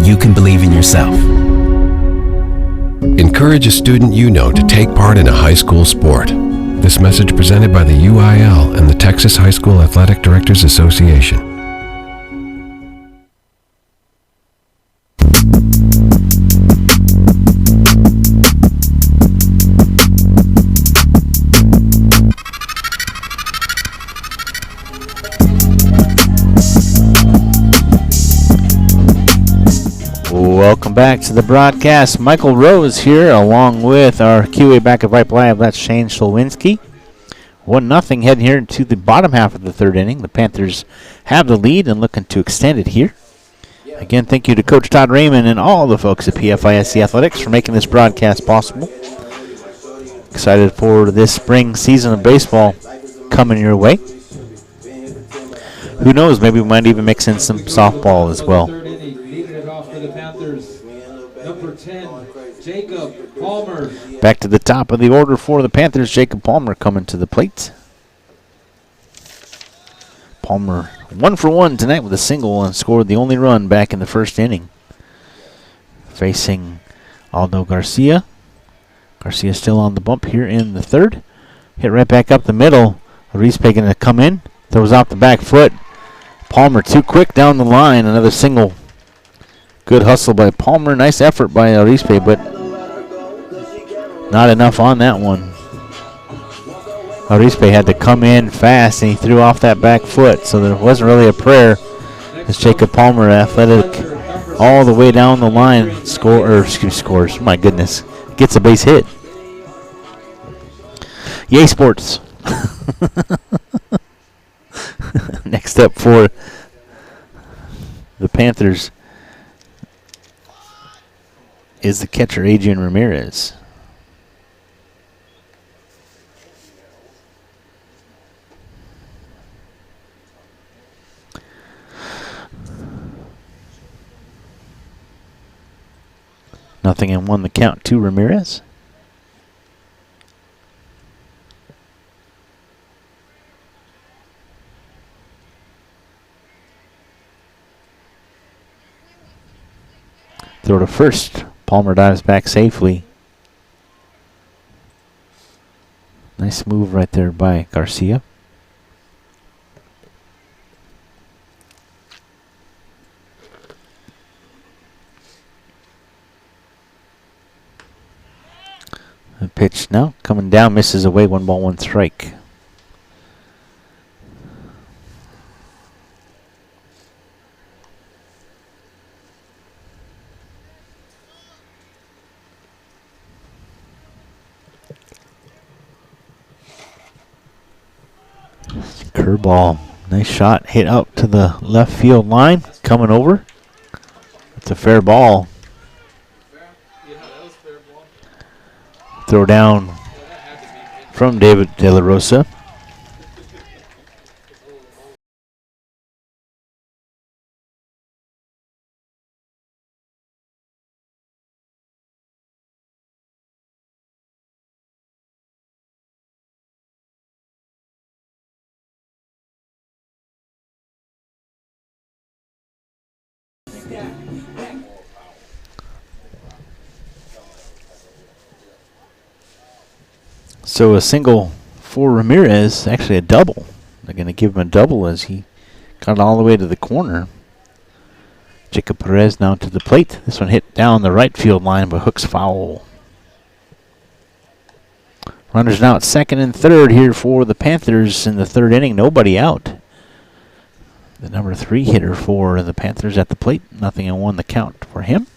you can believe in yourself. Encourage a student you know to take part in a high school sport. This message presented by the UIL and the Texas High School Athletic Directors Association. Welcome back to the broadcast. Michael Rose here along with our QA back at Vype Live. That's Shane Shulwinski. 1-0 heading here to the bottom half of the third inning. The Panthers have the lead and looking to extend it here. Again, thank you to Coach Todd Raymond and all the folks at PFISD Athletics for making this broadcast possible. Excited for this spring season of baseball coming your way. Who knows, maybe we might even mix in some softball as well. For the Panthers, number 10, Jacob Palmer. Back to the top of the order for the Panthers. Jacob Palmer coming to the plate. Palmer 1 for 1 tonight with a single and scored the only run back in the first inning. Facing Aldo Garcia. Garcia still on the bump here in the third. Hit right back up the middle. Arispe going to come in. Throws out the back foot. Palmer too quick down the line. Another single. Good hustle by Palmer. Nice effort by Arispe, but not enough on that one. Arispe had to come in fast, and he threw off that back foot, so there wasn't really a prayer. As Jacob Palmer, athletic, all the way down the line, scores. My goodness, gets a base hit. Yay, sports! Next up for the Panthers is the catcher, Adrian Ramirez. Nothing and 1 the count to Ramirez. Throw to first. Palmer dives back safely. Nice move right there by Garcia. The pitch now coming down, misses away. 1 ball, 1 strike. Curveball. Nice shot. Hit up to the left field line. Coming over. It's a fair ball. Throw down from David De La Rosa. So a single for Ramirez, actually a double. They're going to give him a double as he got all the way to the corner. Jacob Perez now to the plate. This one hit down the right field line, but hooks foul. Runners now at second and third here for the Panthers in the third inning. Nobody out. The number 3 hitter for the Panthers at the plate. 0-1 the count for him.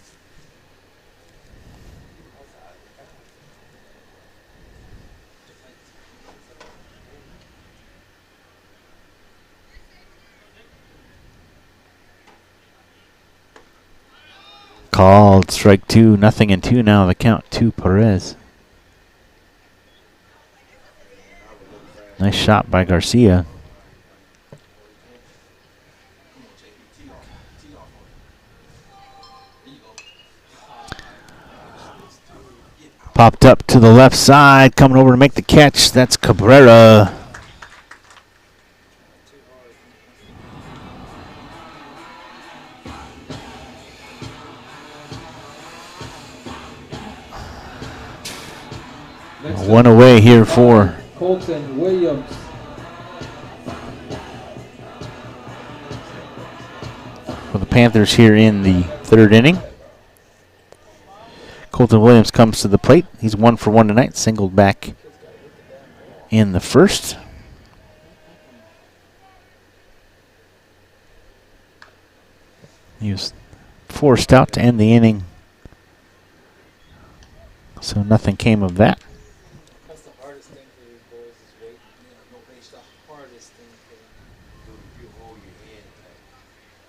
Called strike 2, 0-2 now the count to Perez. Nice shot by Garcia. Popped up to the left side, coming over to make the catch. That's Cabrera. One away here for Colton Williams. For the Panthers here in the third inning. Colton Williams comes to the plate. He's 1 for 1 tonight, singled back in the first. He was forced out to end the inning, so nothing came of that. That's the hardest thing for these boys is waiting. Nobody's the hardest thing for them. You hold your hand back.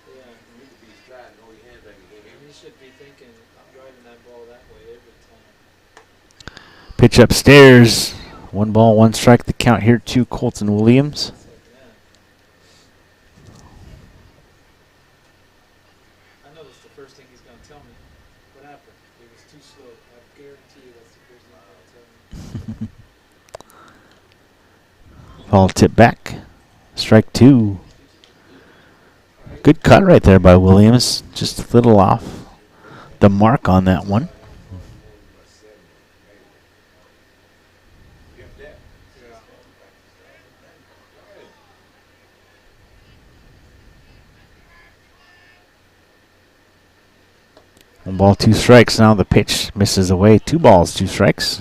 Yeah. You could be striving, hold your hand back again. You should be thinking, I'm driving that ball that way every time. Pitch upstairs. 1 ball, 1 strike. The count here to Colton Williams. I know that's the first thing he's going to tell me. What happened? It was too slow. I guarantee you that's the first thing he's going to tell me. Ball tipped back. Strike 2. Good cut right there by Williams. Just a little off the mark on that one. One ball, 2 strikes. Now the pitch misses away. 2 balls, 2 strikes.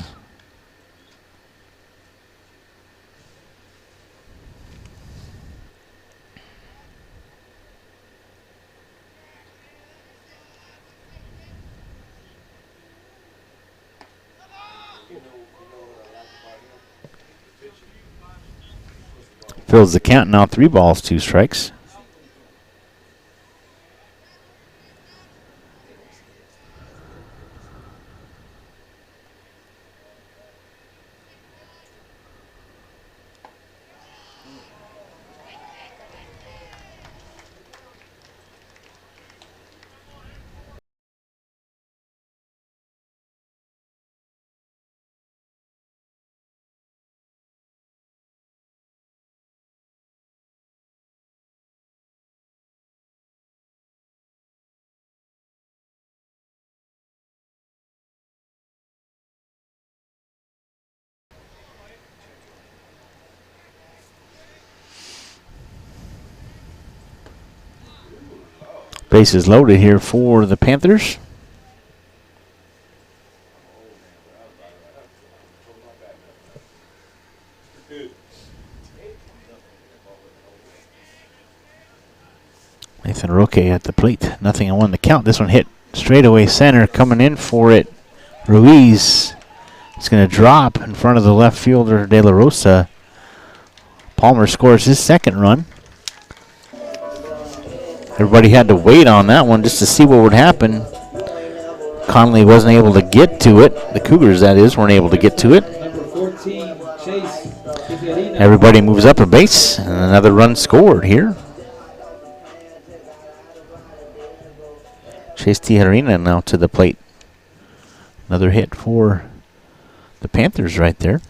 Fills the count now. 3 balls, 2 strikes. Bases loaded here for the Panthers. Nathan Roque at the plate. 0-1 the count. This one hit straight away center. Coming in for it, Ruiz. It's going to drop in front of the left fielder, De La Rosa. Palmer scores his second run. Everybody had to wait on that one just to see what would happen. Connolly wasn't able to get to it. The Cougars, that is, weren't able to get to it. Number 14, Chase. Everybody moves up a base, and another run scored here. Chase Tijerina now to the plate. Another hit for the Panthers right there.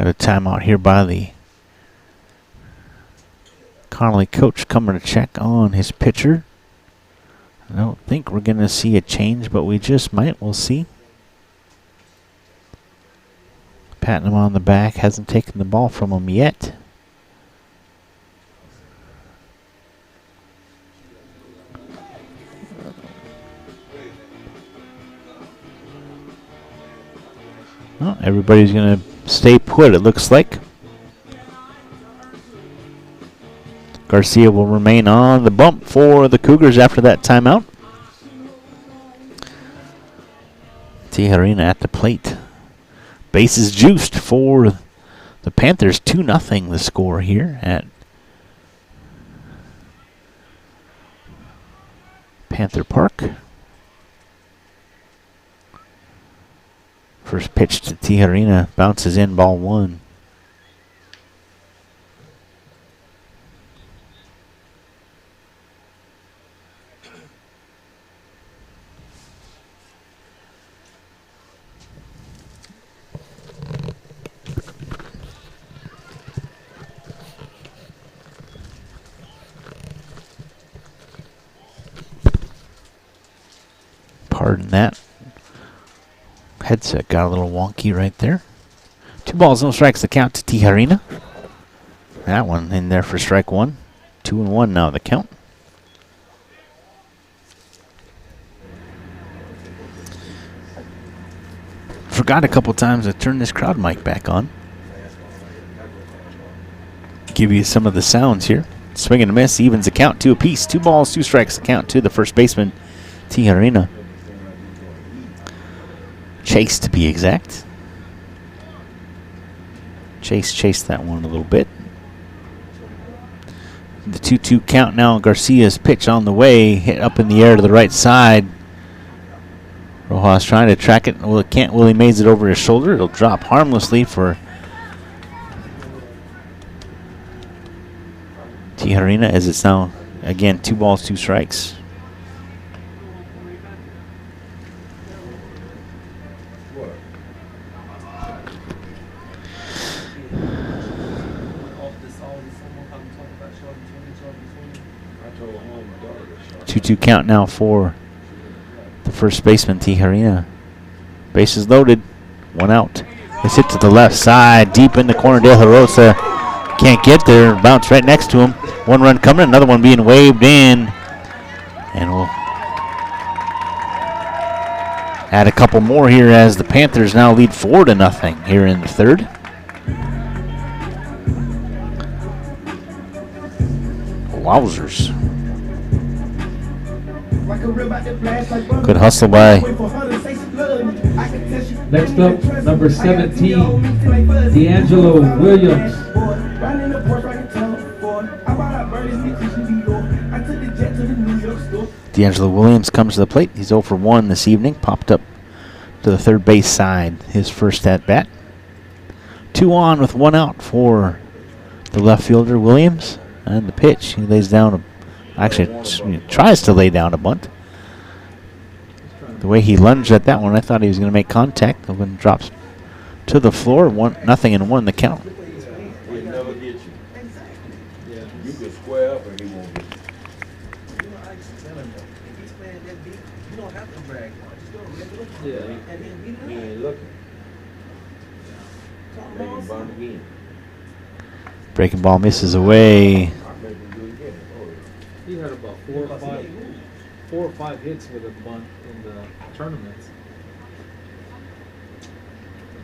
Got a timeout here by the Connally coach coming to check on his pitcher. I don't think we're going to see a change, but we just might. We'll see. Patting him on the back. Hasn't taken the ball from him yet. Well, everybody's going to stay put, it looks like. Garcia will remain on the bump for the Cougars after that timeout. Tijerina at the plate. Bases juiced for the Panthers. 2-0 the score here at Panther Park. First pitch to Tijerina, bounces in, ball one. Pardon that. Headset got a little wonky right there. 2 balls, no strikes, the count to Tijerina. That one in there for strike one. 2-1 now the count. Forgot a couple times to turn this crowd mic back on. Give you some of the sounds here. Swing and a miss, evens the count, 2 apiece. 2 balls, 2 strikes, the count to the first baseman, Tijerina. Chase to be exact. Chase chased that one a little bit. The 2-2 count now. Garcia's pitch on the way, hit up in the air to the right side. Rojas trying to track it. Well, it can't. Willie Mays it over his shoulder. It'll drop harmlessly for Tijerina as it's now, again, 2 balls, 2 strikes. Two count now for the first baseman, Tijerina. Bases loaded, 1 out. It's hit to the left side, deep in the corner. De La Rosa can't get there, bounce right next to him. 1 run coming, another one being waved in. And we'll add a couple more here as the Panthers now lead 4-0 here in the third. Wowzers. Good hustle by. Next up, number 17, D'Angelo Williams. D'Angelo Williams comes to the plate. He's 0 for 1 this evening. Popped up to the third base side. His first at bat. 2 on with 1 out for the left fielder Williams. And the pitch, he lays down actually tries to lay down a bunt. The way he lunged at that one, I thought he was going to make contact. The one drops to the floor. 1-0 the count. He'll never get you. You can square up and he won't get you. He ain't looking. Make him bunt again. Breaking ball misses away. He had about 4 or 5 hits with a bunt in the tournaments.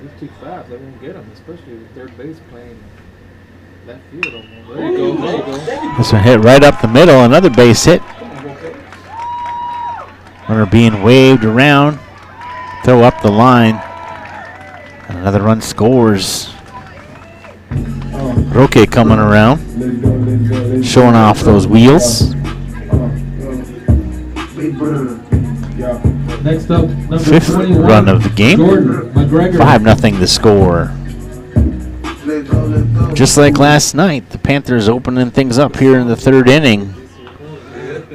He's too fast. They won't get him, especially with third base playing left field. There you go. There you go. This one hit right up the middle. Another base hit. Runner being waved around. Throw up the line. And another run scores. Roque coming around, showing off those wheels. Next up, number 5th 21, run of the game. Jordan McGregor. 5-0 the score. Just like last night, the Panthers opening things up here in the 3rd inning.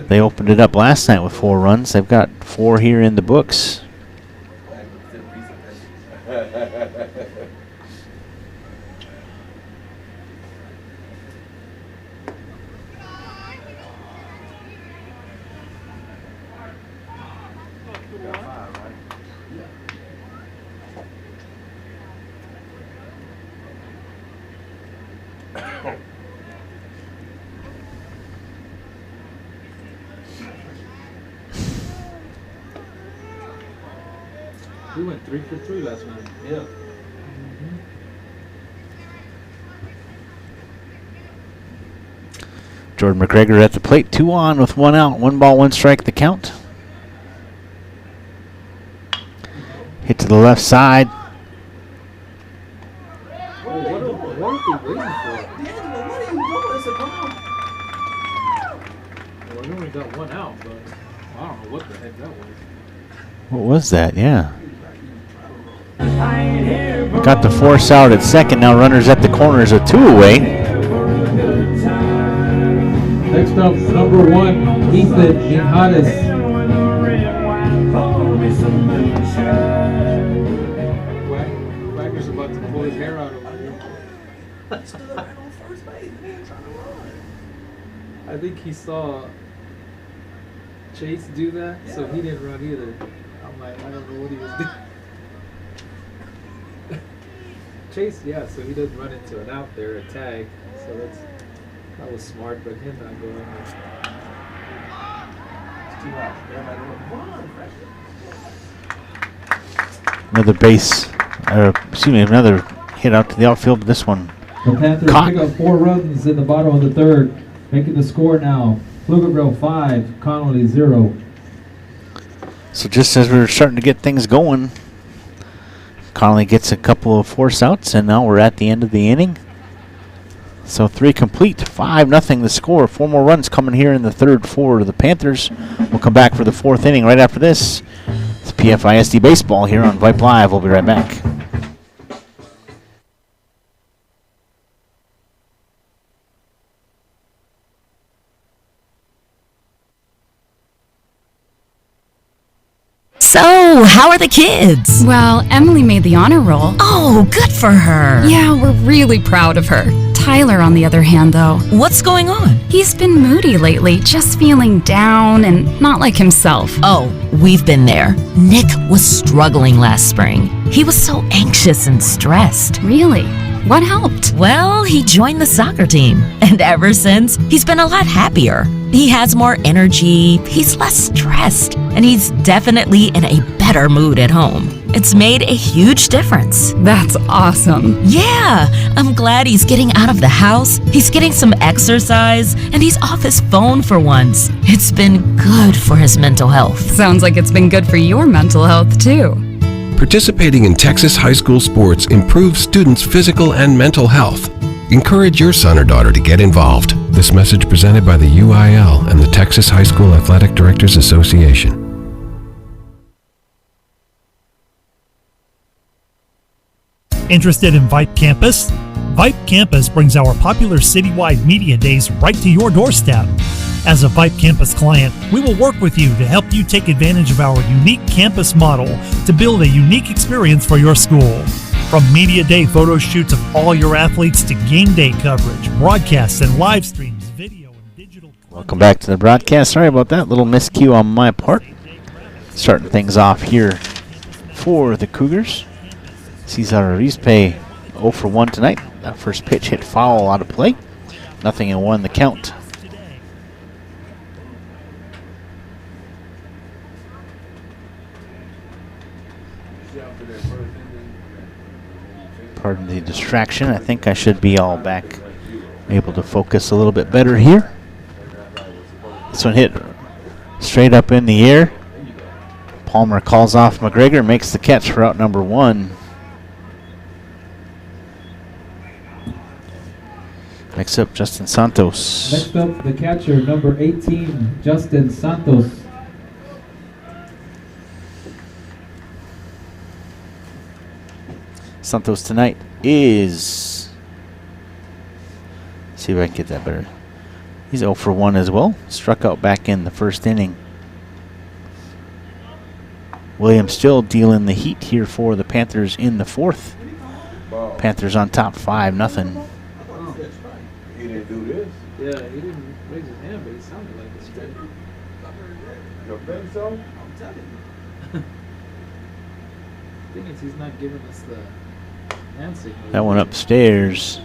They opened it up last night with 4 runs. They've got 4 here in the books. We went 3 for 3 last night. Yeah. Jordan McGregor at the plate, 2 on with 1 out, 1 ball, 1 strike, the count. Hit to the left side. What are we waiting for? Well, we only got 1 out, but I don't know what the heck that was. What was that? Yeah. Got the force out at second. Now runners at the corners, a 2 away. Next up, number 1, Ethan Minhades. Wagner's about to pull his hair out over here. I think he saw Chase do that, so he didn't run either. I'm like, I don't know what he was doing. Chase, yeah, so he doesn't run into an out there, a tag. So that was smart, but him not going there. Another base, another hit out to the outfield. This one The Panthers pick up 4 runs in the bottom of the 3rd, making the score now. Pflugerville 5, Connally 0. So just as we were starting to get things going, Connally gets a couple of force outs, and now we're at the end of the inning. So 3 complete, 5-0 the score. 4 more runs coming here in the 3rd for the Panthers. We'll come back for the 4th inning right after this. It's PFISD Baseball here on Vype Live. We'll be right back. So, how are the kids? Well, Emily made the honor roll. Oh, good for her. Yeah, we're really proud of her. Tyler, on the other hand, though. What's going on? He's been moody lately, just feeling down and not like himself. Oh, we've been there. Nick was struggling last spring. He was so anxious and stressed. Really? What helped? Well, he joined the soccer team. And ever since, he's been a lot happier. He has more energy, he's less stressed, and he's definitely in a better mood at home. It's made a huge difference. That's awesome. Yeah, I'm glad he's getting out of the house, he's getting some exercise, and he's off his phone for once. It's been good for his mental health. Sounds like it's been good for your mental health, too. Participating in Texas high school sports improves students' physical and mental health. Encourage your son or daughter to get involved. This message presented by the UIL and the Texas High School Athletic Directors Association. Interested in Vype Campus? Vype Campus brings our popular citywide media days right to your doorstep. As a Vype Campus client, we will work with you to help you take advantage of our unique campus model to build a unique experience for your school. From media day photo shoots of all your athletes to game day coverage, broadcasts and live streams, video and digital. Welcome back to the broadcast. Sorry about that little miscue on my part. Starting things off here for the Cougars. Cesar Arispe 0 for 1 tonight. That first pitch hit foul out of play. 0-1 the count. Pardon the distraction. I think I should be all back, able to focus a little bit better here. This one hit straight up in the air. Palmer calls off McGregor, makes the catch for out number 1. Next up, Justin Santos. Next up, the catcher, number 18, Justin Santos. Santos tonight is, see if I can get that better. He's 0 for 1 as well. Struck out back in the first inning. Williams still dealing the heat here for the Panthers in the 4th. Panthers on top 5-0. He didn't do this. Yeah, he didn't raise his hand, but he sounded like a straight. You think so? I'm telling you. Thing is, he's not giving us the hand signal. That one upstairs.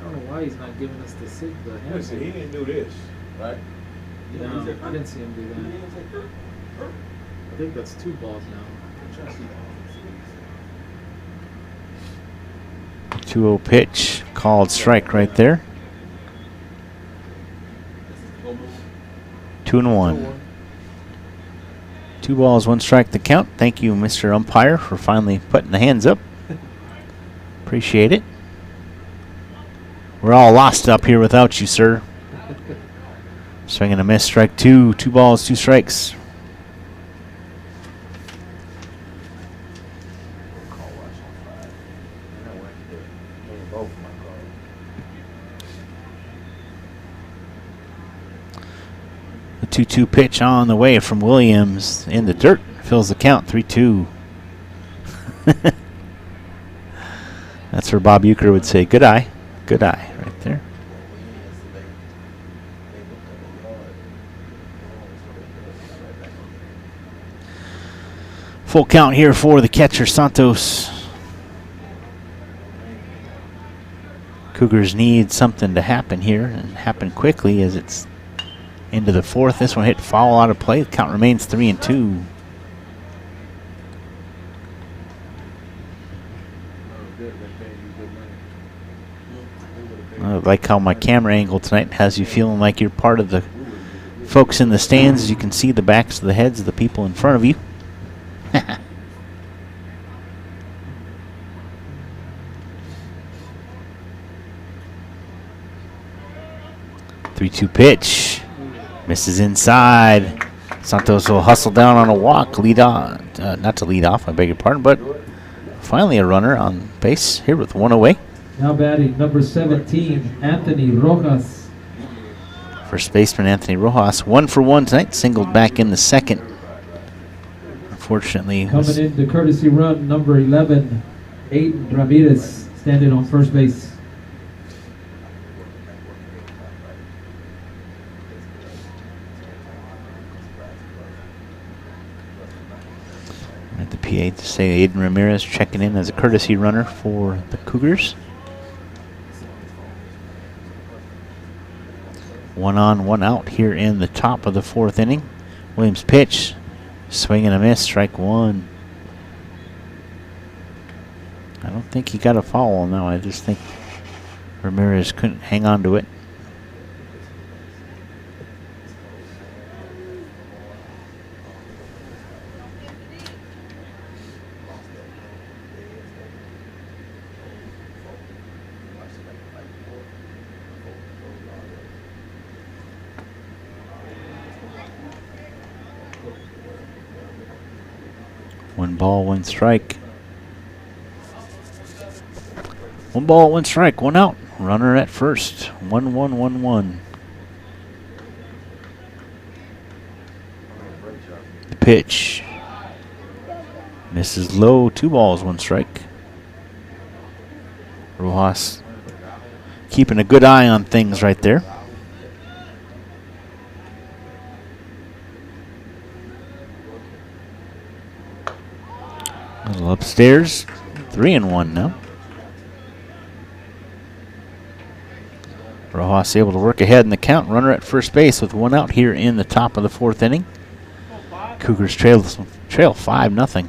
I don't know why he's not giving us the hand Listen, he signal. didn't do this, right? No, I didn't see him do that. I think that's 2 balls now. 2-0 pitch. Called strike right there. 2-1. 2 balls, 1 strike the count. Thank you, Mr. Umpire, for finally putting the hands up. Appreciate it. We're all lost up here without you, sir. Swing and a miss, strike 2. 2 balls, 2 strikes. The 2-2 pitch on the way from Williams in the dirt. Fills the count, 3-2. That's where Bob Euchre would say, good eye. Good eye, right there. Full count here for the catcher, Santos. Cougars need something to happen here, and happen quickly as it's into the 4th. This one hit foul out of play. The count remains 3-2. I like how my camera angle tonight has you feeling like you're part of the folks in the stands. As you can see the backs of the heads of the people in front of you. 3-2 pitch. Misses inside. Santos will hustle down on a walk. Lead on. Not to lead off, I beg your pardon, but finally a runner on base here with 1 away. Now batting number 17, Anthony Rojas. First baseman Anthony Rojas, 1 for 1 tonight. Singled back in the 2nd. Unfortunately, Coming in the courtesy run, number 11, Aiden Ramirez, standing on first base. At the PA to say Aiden Ramirez checking in as a courtesy runner for the Cougars. 1 on, 1 out here in the top of the 4th inning. Williams pitch, swing and a miss, strike 1. I don't think he got a foul now. I just think Ramirez couldn't hang on to it. One ball, 1 strike. 1 ball, 1 strike, 1 out. Runner at first. 1-1-1-1. The pitch. Misses low. 2 balls, 1 strike. Rojas keeping a good eye on things right there. A little upstairs. 3-1 now. Rojas able to work ahead in the count. Runner at first base with 1 out here in the top of the 4th inning. Cougars trail 5-0.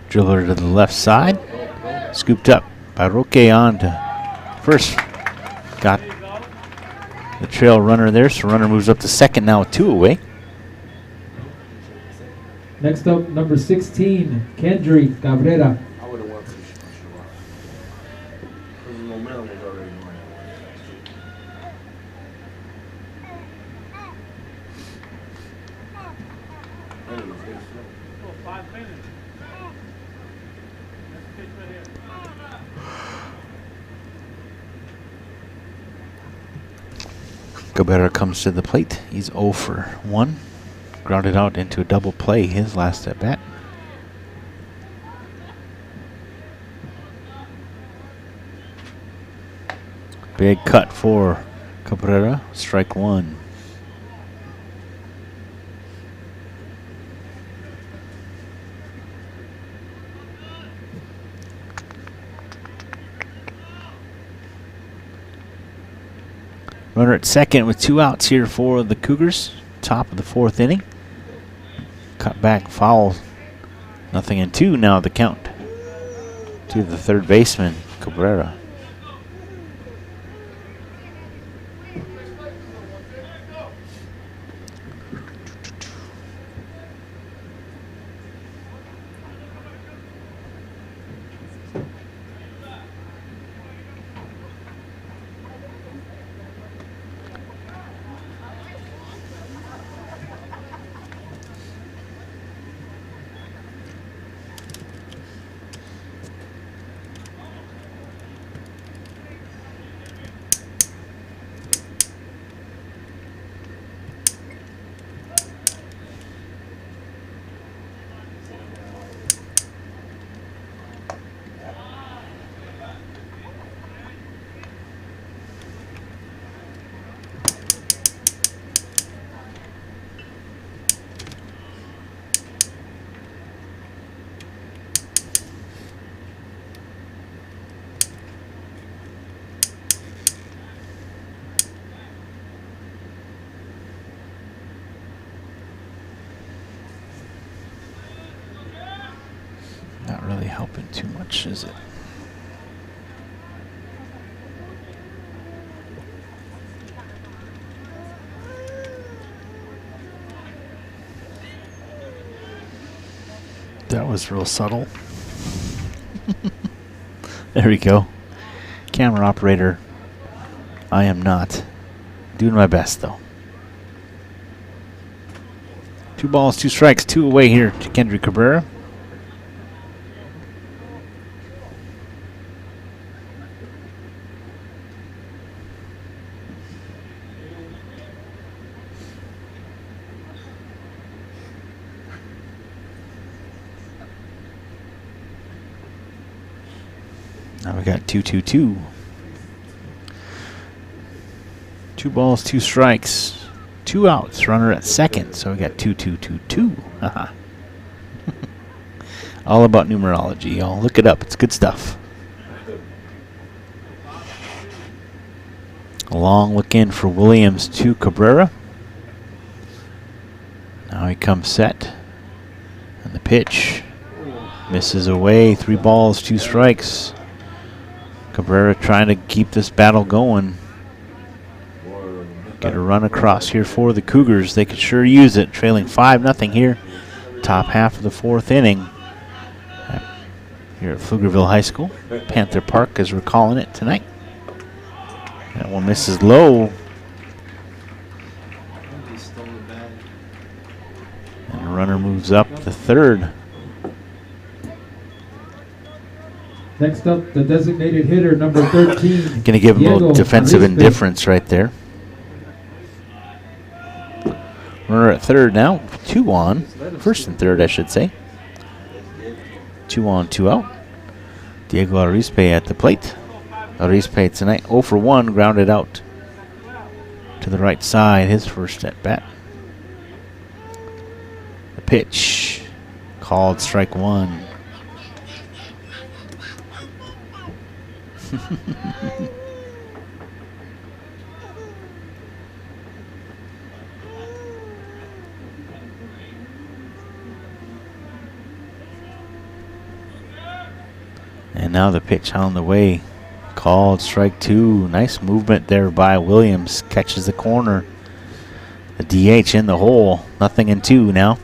Driller to the left side. Scooped up by Roque on to first. Got the trail runner there, so runner moves up to 2nd now with 2 away. Next up, number 16, Kendry Cabrera. I would have won for sure. The momentum was already going. Cabrera comes to the plate. He's 0 for 1. Grounded out into a double play his last at bat. Big cut for Cabrera. Strike one. Runner at second with 2 outs here for the Cougars. Top of the 4th inning. Cut back foul. Nothing in 2 now the count. To the third baseman, Cabrera. Not really helping too much, is it? That was real subtle. There we go. Camera operator. I am not. Doing my best, though. 2 balls, 2 strikes, 2 away here to Kendrick Cabrera. Now we got 2-2-2. 2 balls, 2 strikes, 2 outs. Runner at second, so we got 2-2-2-2. All about numerology, y'all. Look it up. It's good stuff. A long look in for Williams to Cabrera. Now he comes set. And the pitch misses away. 3 balls, 2 strikes. Cabrera trying to keep this battle going. Get a run across here for the Cougars. They could sure use it. Trailing 5-0 here. Top half of the 4th inning. Here at Pflugerville High School. Panther Park, as we're calling it tonight. That one misses low. And the runner moves up the third. Next up, the designated hitter, number 13. Going to give him a little defensive indifference right there. Runner at third now. 2 on. First and third, I should say. 2 on, 2 out. Diego Arispe at the plate. Arispe tonight 0 for 1, grounded out to the right side. His first at bat. The pitch. Called strike 1. And now the pitch on the way. Called strike 2. Nice movement there by Williams. Catches the corner. The DH in the hole. 0-2 now.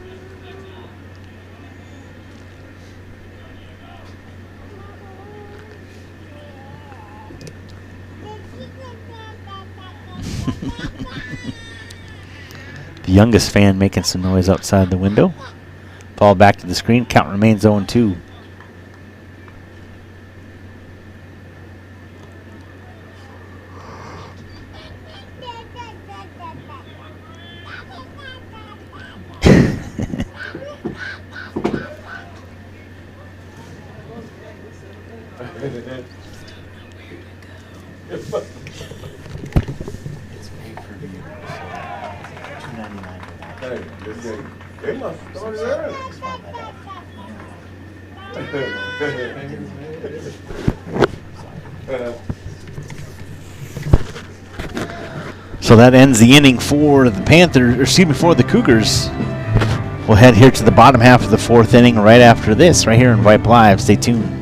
The youngest fan making some noise outside the window. Ball back to the screen. Count remains 0-2. Hey, they must have started early. So that ends the inning for the Panthers, or excuse me, for the Cougars. We'll head here to the bottom half of the fourth inning right after this, right here in Vype Live. Stay tuned.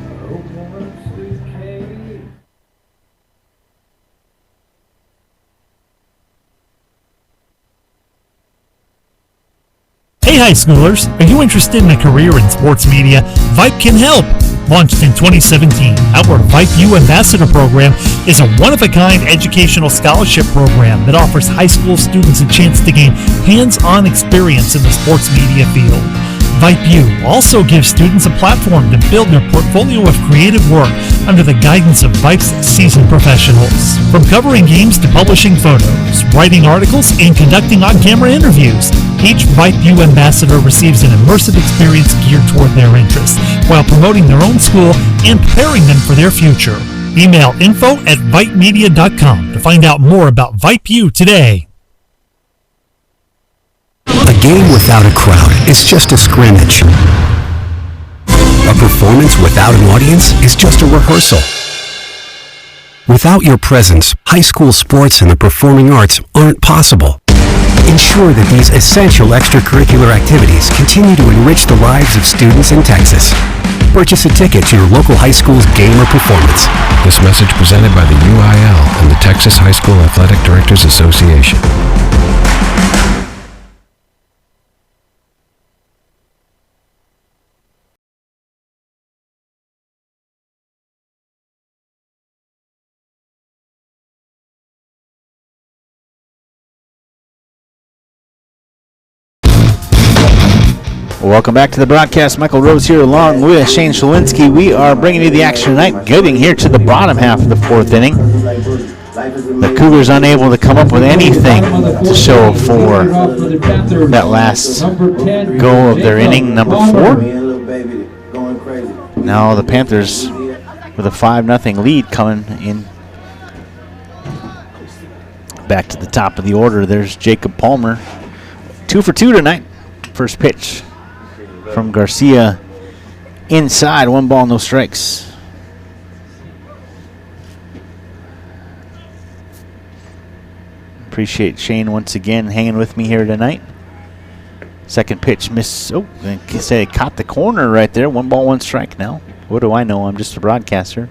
Hey high schoolers, are you interested in a career in sports media? Vype can help. Launched in 2017, our Vype U Ambassador Program is a one-of-a-kind educational scholarship program that offers high school students a chance to gain hands-on experience in the sports media field. Vype U also gives students a platform to build their portfolio of creative work under the guidance of Vype's seasoned professionals. From covering games to publishing photos, writing articles, and conducting on-camera interviews, each Vype U ambassador receives an immersive experience geared toward their interests, while promoting their own school and preparing them for their future. Email info@vypemedia.com to find out more about Vype U today. A game without a crowd is just a scrimmage. A performance without an audience is just a rehearsal. Without your presence, high school sports and the performing arts aren't possible. Ensure that these essential extracurricular activities continue to enrich the lives of students in Texas. Purchase a ticket to your local high school's game or performance. This message presented by the UIL and the Texas High School Athletic Directors Association. Welcome back to the broadcast. Michael Rose here along with Shane Shalinski. We are bringing you the action tonight, getting here to the bottom half of the fourth inning. The Cougars unable to come up with anything to show for that last go of their inning, number 4. Now the Panthers with a 5-0 lead coming in. Back to the top of the order. There's Jacob Palmer. 2 for 2 tonight. First pitch from Garcia inside. 1 ball, no strikes. Appreciate Shane once again hanging with me here tonight. Second pitch, miss. Oh, I say it caught the corner right there. 1 ball, 1 strike now. What do I know? I'm just a broadcaster.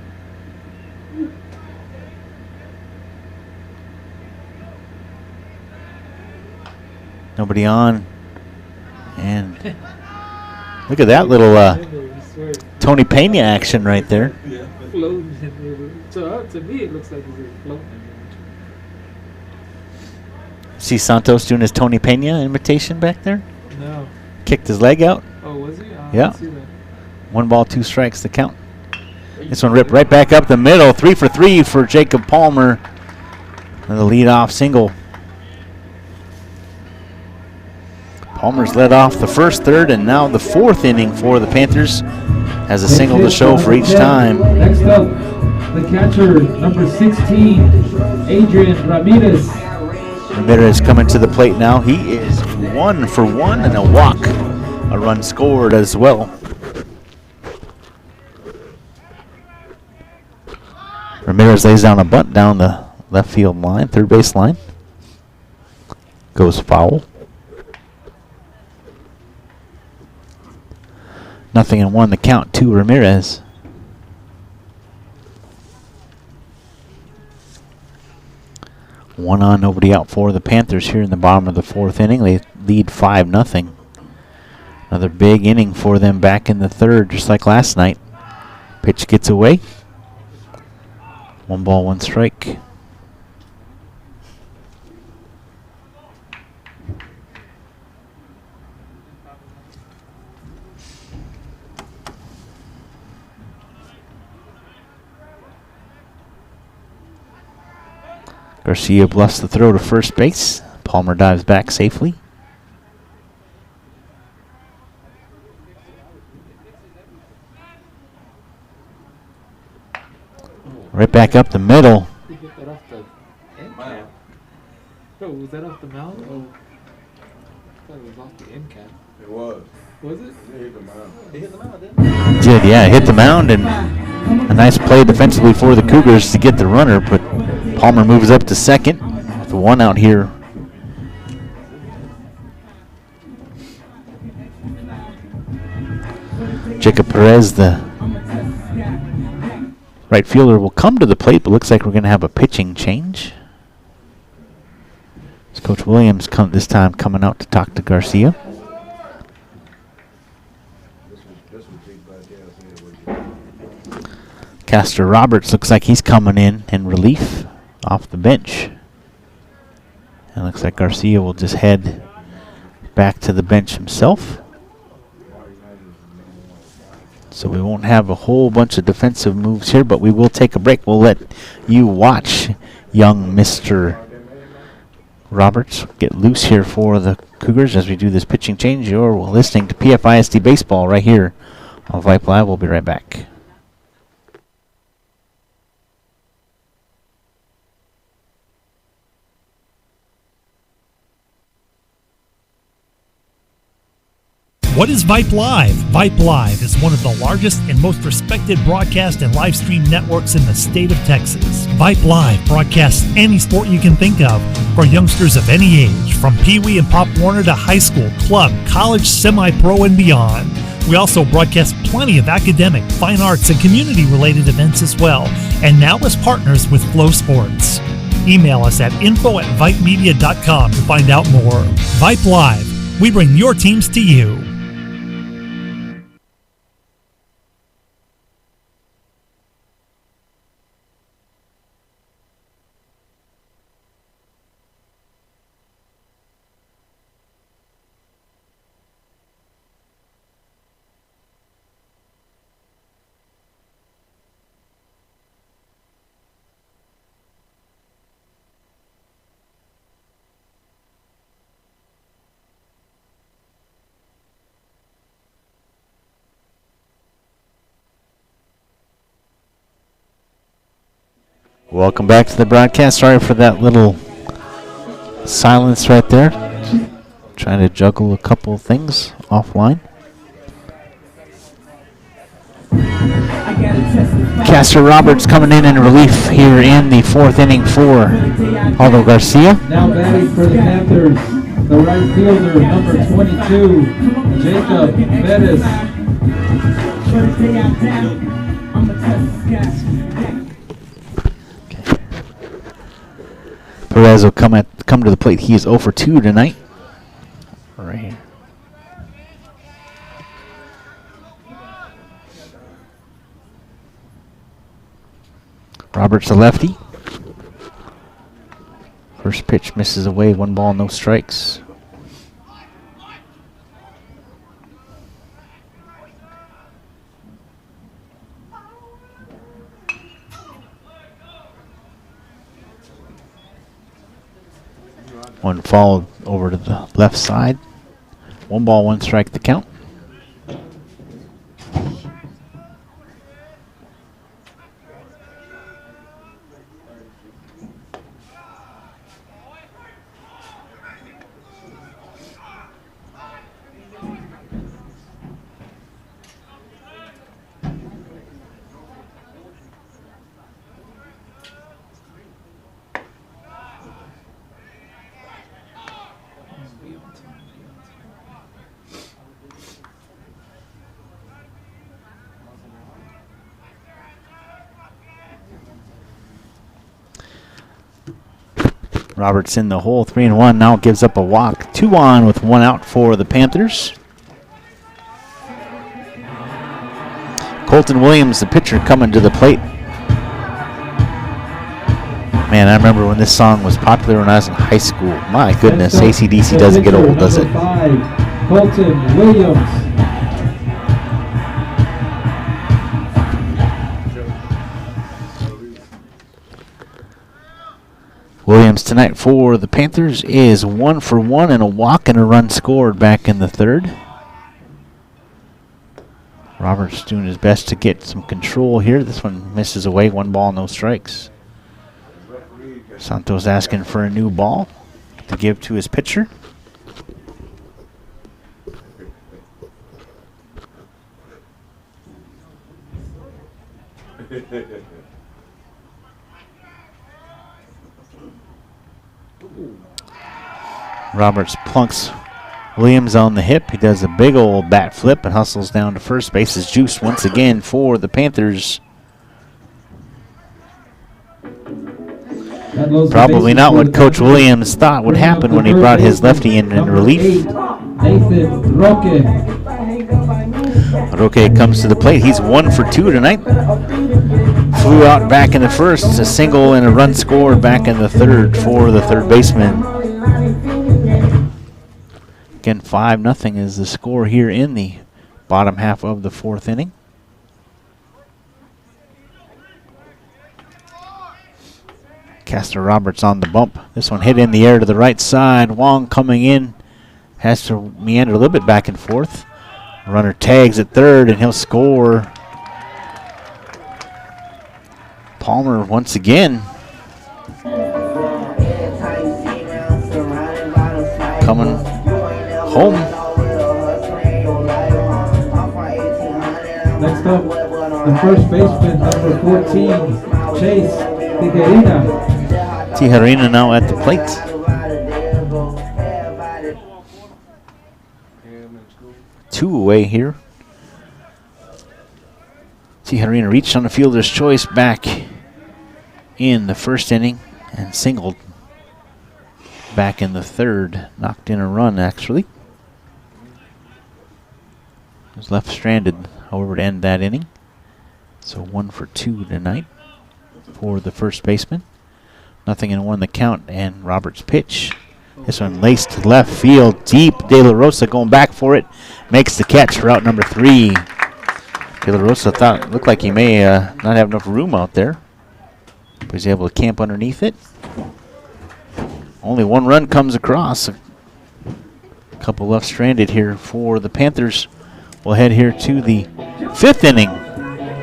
Nobody on. And look at that little Tony Pena action right there. So to me, it looks like he's floating. See Santos doing his Tony Pena imitation back there? No. Kicked his leg out. Oh, was he? Yeah. See that. 1 ball, 2 strikes the count. This one ripped right back up the middle. 3 for 3 for Jacob Palmer. And the leadoff single. Palmer's led off the first, third, and now the fourth inning for the Panthers. Has a single to show for each time. Next up, the catcher, number 16, Adrian Ramirez. Ramirez coming to the plate now. He is 1 for 1 and a walk. A run scored as well. Ramirez lays down a bunt down the left field line, third base line. Goes foul. 0-1 the count to Ramirez. One on, nobody out for the Panthers here in the bottom of the fourth inning. They lead 5-0. Another big inning for them back in the third, just like last night. Pitch gets away. 1 ball, 1 strike. Garcia bluffs the throw to first base. Palmer dives back safely. Right back up the middle. Bro, was that off the mound? Oh, I thought it was off the end cap. It was. Was it? It hit the mound. It hit the mound, didn't it? Did, yeah, hit the mound, and a nice play defensively for the Cougars to get the runner, but Palmer moves up to second with one out here. Jacob Perez, the right fielder, will come to the plate, but looks like we're going to have a pitching change. It's Coach Williams this time coming out to talk to Garcia. Castor Roberts looks like he's coming in relief off the bench. And looks like Garcia will just head back to the bench himself. So we won't have a whole bunch of defensive moves here, but we will take a break. We'll let you watch young Mr. Roberts get loose here for the Cougars as we do this pitching change. You're listening to PFISD Baseball right here on Vype Live. We'll be right back. What is Vype Live? Vype Live is one of the largest and most respected broadcast and live stream networks in the state of Texas. Vype Live broadcasts any sport you can think of for youngsters of any age, from Pee Wee and Pop Warner to high school, club, college, semi-pro, and beyond. We also broadcast plenty of academic, fine arts, and community-related events as well, and now as partners with Flow Sports. Email us at info@vypemedia.com to find out more. Vype Live. We bring your teams to you. Welcome back to the broadcast. Sorry for that little silence right there. Trying to juggle a couple of things offline. Castor Roberts coming in relief here in the fourth inning for Aldo Garcia. Now batting for the Panthers, the right fielder, number 22, Jacob Bettis. Perez will come to the plate. He is 0 for 2 tonight. Right here. Roberts, the lefty. First pitch misses away. 1 ball, no strikes. One fouled over to the left side. 1 ball, 1 strike the count. Roberts in the hole, 3-1. Now gives up a walk. 2 on with 1 out for the Panthers. Colton Williams, the pitcher, coming to the plate. Man, I remember when this song was popular when I was in high school. My goodness, AC/DC doesn't get old, does it? 5, Colton Williams. Williams tonight for the Panthers is 1 for 1 and a walk and a run scored back in the third. Roberts doing his best to get some control here. This one misses away. 1 ball, no strikes. Santos asking for a new ball. to give to his pitcher. Roberts plunks Williams on the hip. He does a big old bat flip and hustles down to first base. Is juiced once again for the Panthers. Probably not what Coach Williams thought would happen when he brought his lefty in relief. Nathan Roque. Roque comes to the plate. He's 1 for 2 tonight. Flew out back in the first, a single and a run scored back in the third for the third baseman. Again, 5-0 is the score here in the bottom half of the fourth inning. Castor Roberts on the bump. This one hit in the air to the right side. Wong coming in. Has to meander a little bit back and forth. Runner tags at third, and he'll score. Palmer once again. Coming home. Next up, the first baseman, number 14, Chase Tijerina. Tijerina now at the plate. Two away here. Tijerina reached on the fielder's choice back in the first inning and singled back in the third. Knocked in a run, actually. Was left stranded, however, to end that inning. So 1 for 2 tonight for the first baseman. 0-1 the count, and Roberts' pitch. This one laced to left field, deep. De La Rosa going back for it. Makes the catch for out number 3. De La Rosa looked like he may not have enough room out there. But he's able to camp underneath it. Only one run comes across. A couple left stranded here for the Panthers. We'll head here to the 5th inning.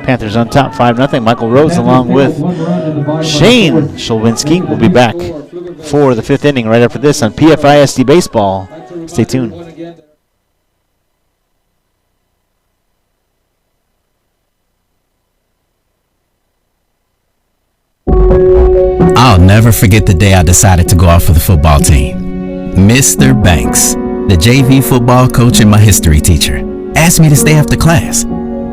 Panthers on top, 5-0. Michael Rose along with Shane Shulwinski will be back for the 5th inning right after this on PFISD Baseball. Stay tuned. I'll never forget the day I decided to go out for the football team. Mr. Banks, the JV football coach and my history teacher, asked me to stay after class.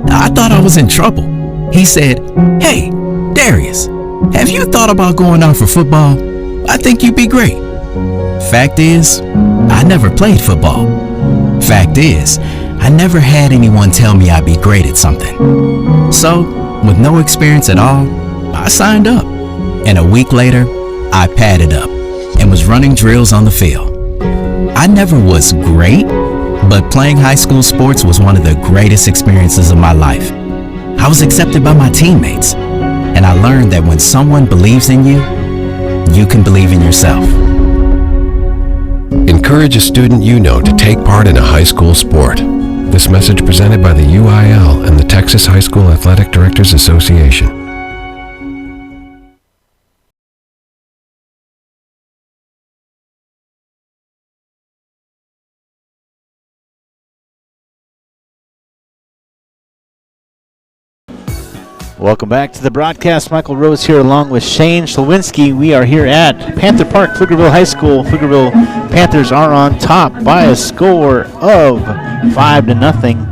I thought I was in trouble. He said, "Hey, Darius, have you thought about going out for football? I think you'd be great." Fact is, I never played football. Fact is, I never had anyone tell me I'd be great at something. So, with no experience at all, I signed up. And a week later, I padded up and was running drills on the field. I never was great, but playing high school sports was one of the greatest experiences of my life. I was accepted by my teammates, and I learned that when someone believes in you, you can believe in yourself. Encourage a student you know to take part in a high school sport. This message presented by the UIL and the Texas High School Athletic Directors Association. Welcome back to the broadcast. Michael Rose here along with Shane Shulwinski. We are here at Panther Park, Pflugerville High School. Pflugerville Panthers are on top by a score of 5-0.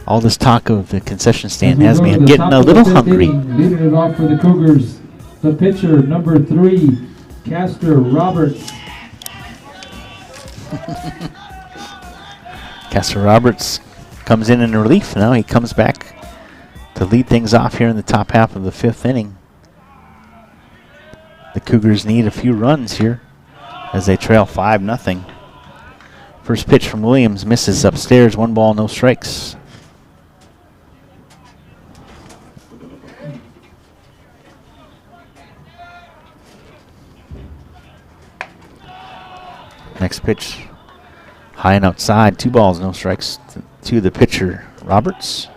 All this talk of the concession stand has me getting a little hungry. Leading it off for the Cougars, the pitcher, number 3, Castor Roberts. Castor Roberts comes in relief. Now he comes back to lead things off here in the top half of the 5th inning. The Cougars need a few runs here as they trail 5-0. First pitch from Williams misses upstairs. 1 ball, no strikes. Next pitch high and outside. 2 balls, no strikes to the pitcher, Roberts.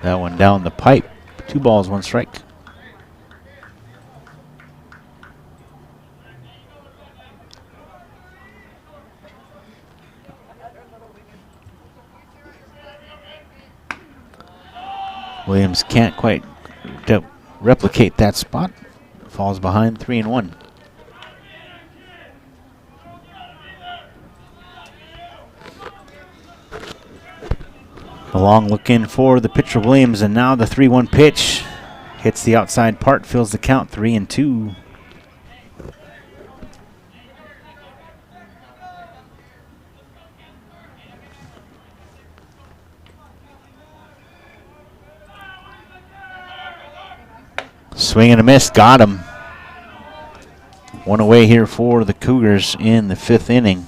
That one down the pipe. 2 balls, 1 strike. Williams can't quite replicate that spot. Falls behind 3-1. A long look in for the pitcher Williams, and now the 3-1 pitch hits the outside part, fills the count 3-2. Swing and a miss, got him. 1 away here for the Cougars in the 5th inning.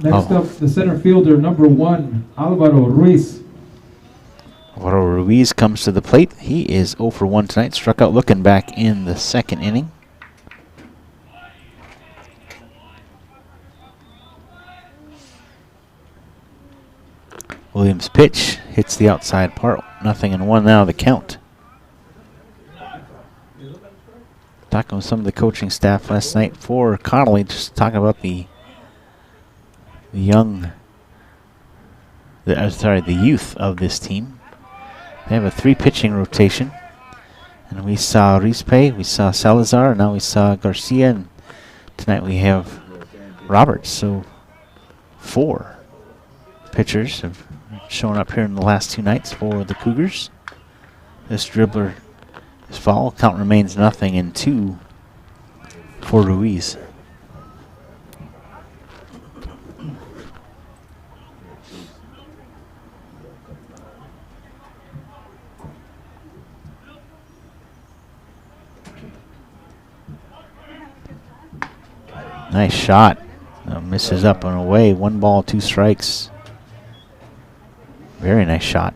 Next up, the center fielder, number 1, Alvaro Ruiz. Alvaro Ruiz comes to the plate. He is 0 for 1 tonight. Struck out looking back in the 2nd inning. Williams' pitch hits the outside part. 0-1 now the count. Talking with some of the coaching staff last night for Connally, just talking about the youth of this team. They have a 3 pitching rotation. And we saw Rispe, we saw Salazar, and now we saw Garcia, and tonight we have Roberts. So 4 pitchers have shown up here in the last 2 nights for the Cougars. This dribbler is foul. Count remains 0-2 for Ruiz. Nice shot. Misses up and away. 1 ball, 2 strikes. Very nice shot.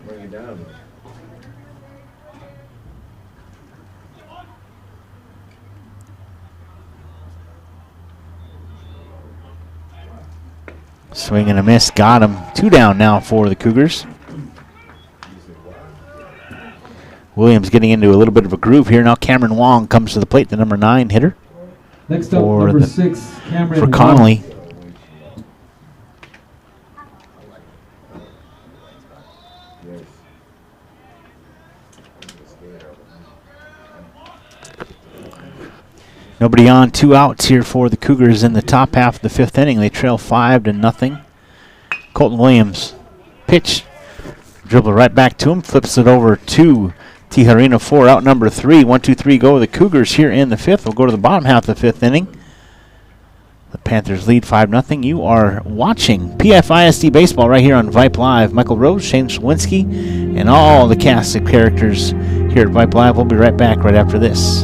Swing and a miss. Got him. 2 down now for the Cougars. Williams getting into a little bit of a groove here. Now Cameron Wong comes to the plate, the number 9 hitter. Next up, number 6, Cameron for Connally. Nobody on, 2 outs here for the Cougars in the top half of the 5th inning. They trail 5-0. Colton Williams, pitch, dribble right back to him, flips it over to Tijerino for out number 3. 1-2-3 go. The Cougars here in the 5th. We'll go to the bottom half of the 5th inning. The Panthers lead 5-0. You are watching PfISD Baseball right here on Vype Live. Michael Rose, Shane Szwinski, and all the cast of characters here at Vype Live. We'll be right back right after this.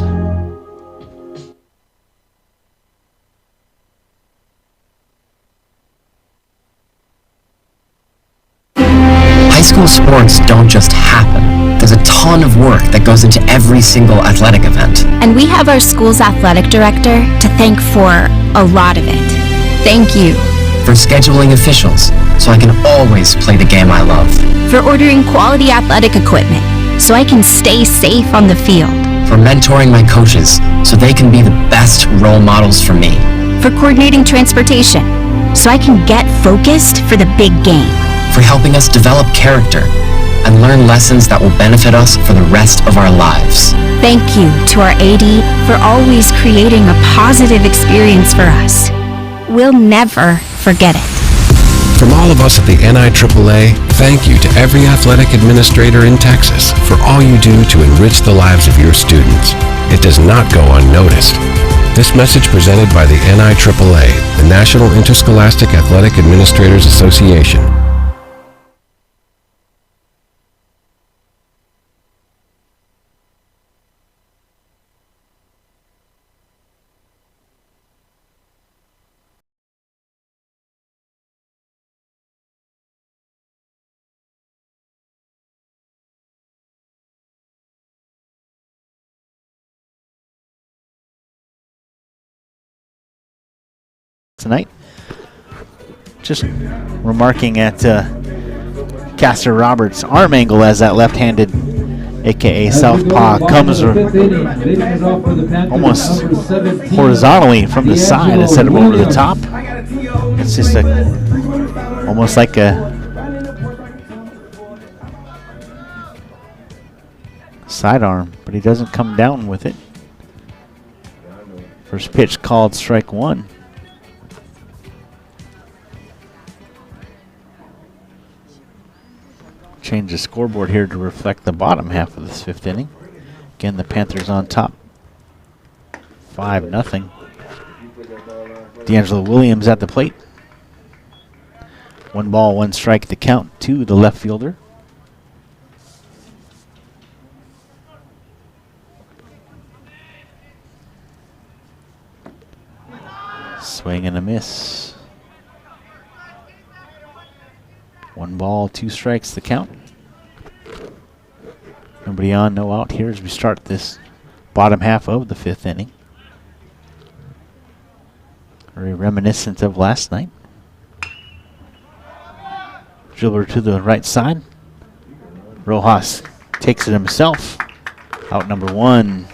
High school sports don't just happen. There's a ton of work that goes into every single athletic event. And we have our school's athletic director to thank for a lot of it. Thank you. For scheduling officials, so I can always play the game I love. For ordering quality athletic equipment, so I can stay safe on the field. For mentoring my coaches, so they can be the best role models for me. For coordinating transportation, so I can get focused for the big game. For helping us develop character and learn lessons that will benefit us for the rest of our lives. Thank you to our AD for always creating a positive experience for us. We'll never forget it. From all of us at the NIAAA, thank you to every athletic administrator in Texas for all you do to enrich the lives of your students. It does not go unnoticed. This message presented by the NIAAA, the National Interscholastic Athletic Administrators Association. Tonight. Just remarking at Caster Roberts' arm angle as that left-handed, aka southpaw, comes almost horizontally from the side instead of over the top. It's just almost like a sidearm, but he doesn't come down with it. First pitch called strike one. Change the scoreboard here to reflect the bottom half of this fifth inning. Again, the Panthers on top, 5-0. D'Angelo Williams at the plate. 1 ball, 1 strike to count to the left fielder. Swing and a miss. 1 ball, 2 strikes to count. Nobody on, no out here as we start this bottom half of the fifth inning. Very reminiscent of last night. Dribbler to the right side. Rojas takes it himself. Out number 1.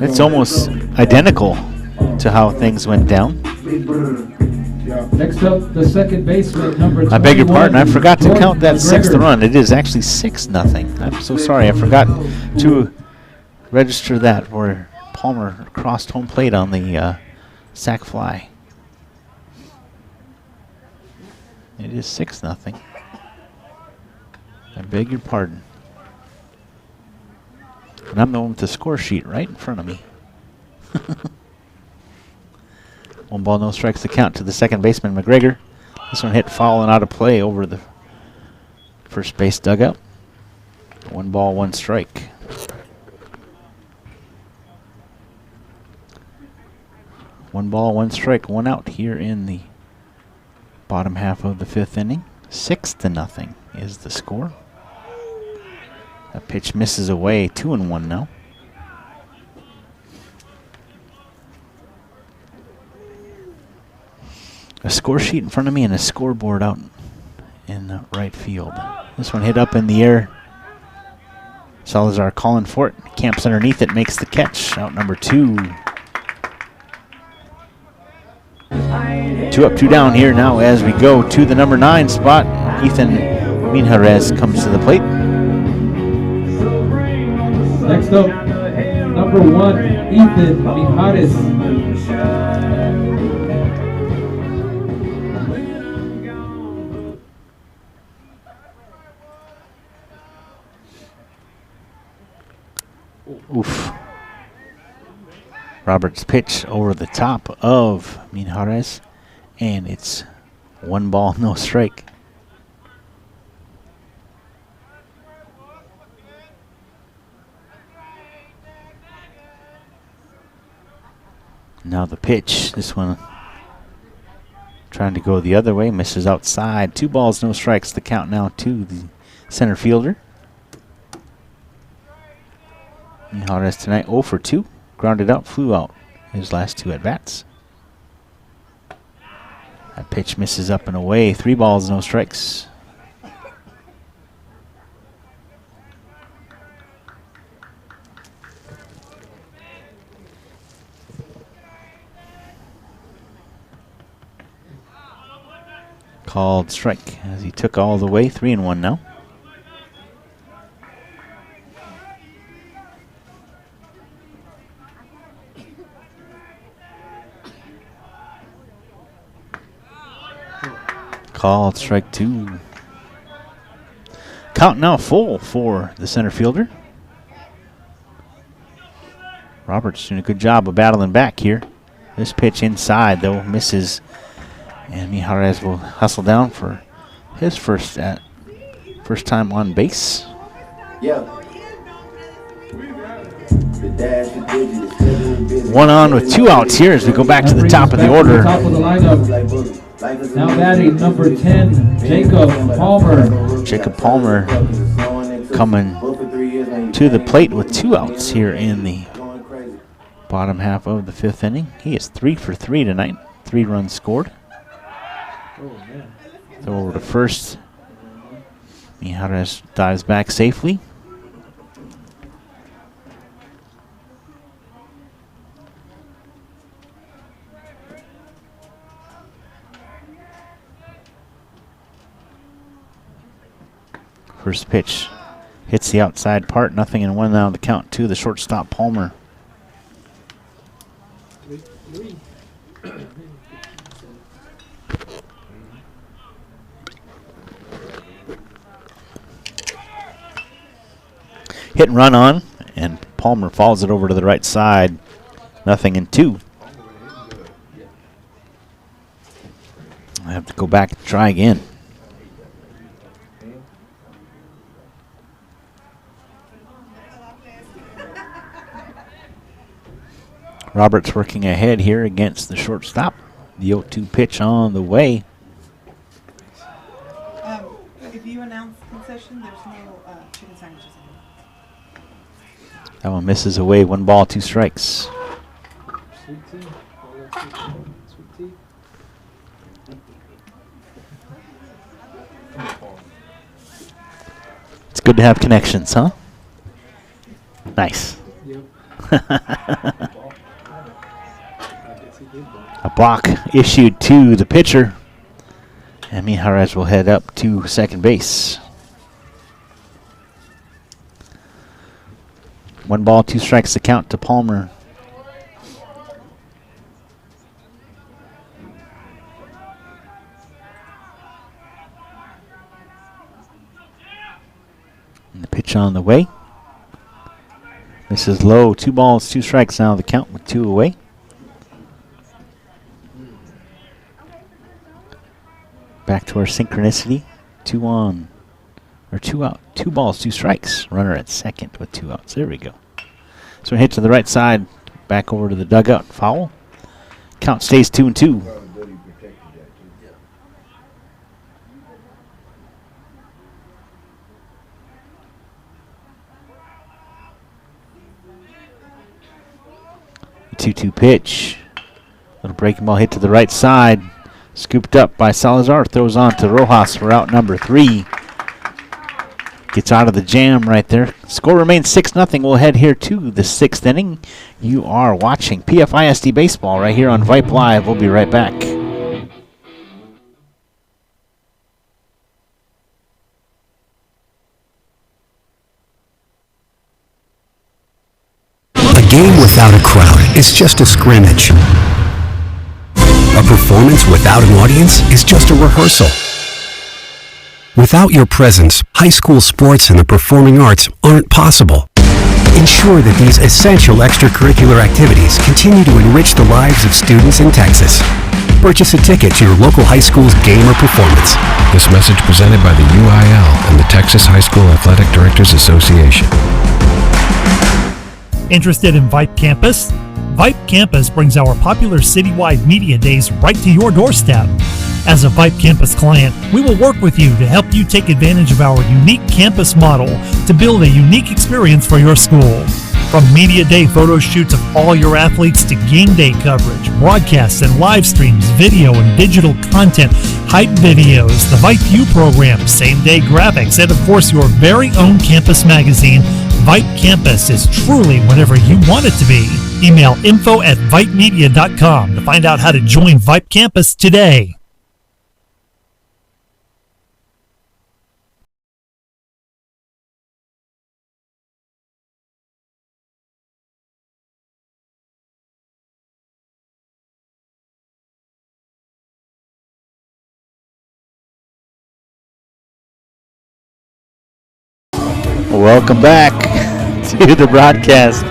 It's almost identical to how things went down. Next up, the second baseman, number 21. I beg your pardon, I forgot to count that 6th run. It is actually 6-0. I'm so sorry, I forgot to register that where Palmer crossed home plate on the sac fly. It is 6-0. I beg your pardon. And I'm the one with the score sheet right in front of me. 1 ball, no strikes to count to the second baseman, McGregor. This one hit foul and out of play over the first base dugout. 1 ball, 1 strike. One ball, 1 strike, 1 out here in the bottom half of the fifth inning. 6-0 is the score. That pitch misses away, 2-1 now. A score sheet in front of me and a scoreboard out in the right field. This one hit up in the air. Salazar calling for it. Camps underneath it, makes the catch. Out number 2. 2 up, 2 down here now as we go to the number 9 spot. Ethan Minjarez comes to the plate. Next up, number 1, Ethan Mijares. Oof. Roberts' pitch over the top of Minjarez, and it's 1 ball, no strike. Now the pitch, this one trying to go the other way, misses outside. 2 balls, no strikes, the count now to the center fielder. Minjarez tonight 0 for 2. Grounded out, flew out his last 2 at-bats. That pitch misses up and away. 3 balls, no strikes. Called strike as he took all the way. 3-1 now. Called strike 2. Count now full for the center fielder. Roberts doing a good job of battling back here. This pitch inside though misses, and Mijares will hustle down for his first time on base. Yeah. 1 on with 2 outs here as we go back to the top of the order. Top of the lineup. Now batting number 10, Jacob Palmer. Jacob Palmer coming to the plate with 2 outs here in the Bottom half of the 5th inning. He is 3 for 3 tonight. 3 runs scored. Oh, man. Throw over to first. Mijares dives back safely. First pitch hits the outside part. Nothing and 1 now. The count to the shortstop Palmer. Hit and run on, and Palmer falls it over to the right side. Nothing and 2. I have to go back and try again. Roberts working ahead here against the shortstop. The 0-2 pitch on the way. If you announce concession, there's no chicken sandwiches anymore. That one misses away. 1 ball, 2 strikes. Sweet tea. Sweet tea. It's good to have connections, huh? Nice. Yep. A block issued to the pitcher. And Mijares will head up to second base. 1 ball, 2 strikes to count to Palmer. And the pitch on the way. This is low. 2 balls, 2 strikes now. The count with 2 away. Back to our synchronicity. 2 on. Or 2 out. 2 balls, 2 strikes. Runner at second with 2 outs. There we go. So a hit to the right side. Back over to the dugout. Foul. Count stays 2-2. The 2-2 pitch. Little breaking ball hit to the right side. Scooped up by Salazar. Throws on to Rojas for out number 3. Gets out of the jam right there. Score remains 6-0. We'll head here to the 6th inning. You are watching PFISD Baseball right here on Vype Live. We'll be right back. A game without a crowd is just a scrimmage. A performance without an audience is just a rehearsal. Without your presence, high school sports and the performing arts aren't possible. Ensure that these essential extracurricular activities continue to enrich the lives of students in Texas. Purchase a ticket to your local high school's game or performance. This message presented by the UIL and the Texas High School Athletic Directors Association. Interested in Vype Campus? Vype Campus brings our popular citywide media days right to your doorstep. As a Vype Campus client, we will work with you to help you take advantage of our unique campus model to build a unique experience for your school. From media day photo shoots of all your athletes to game day coverage, broadcasts and live streams, video and digital content, hype videos, the Vype U program, same day graphics, and of course your very own campus magazine, Vype Campus is truly whatever you want it to be. Email info@vypemedia.com to find out how to join Vype Campus today. Welcome back to the broadcast.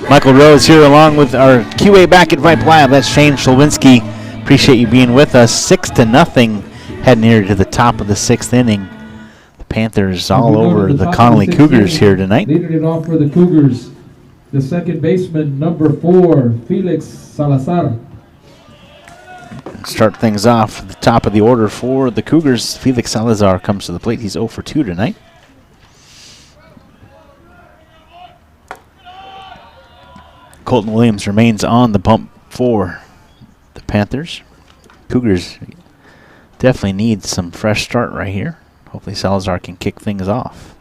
Michael Rose here along with our QA back at Vype Live. That's Shane Sholwinski. Appreciate you being with us. 6-0 heading here to the top of the 6th inning. The Panthers all over the Connally Cougars here tonight. Leading it off for the Cougars, the second baseman, number 4, Felix Salazar. Start things off at the top of the order for the Cougars. Felix Salazar comes to the plate. He's 0 for 2 tonight. Colton Williams remains on the bump for the Panthers. Cougars definitely need some fresh start right here. Hopefully Salazar can kick things off.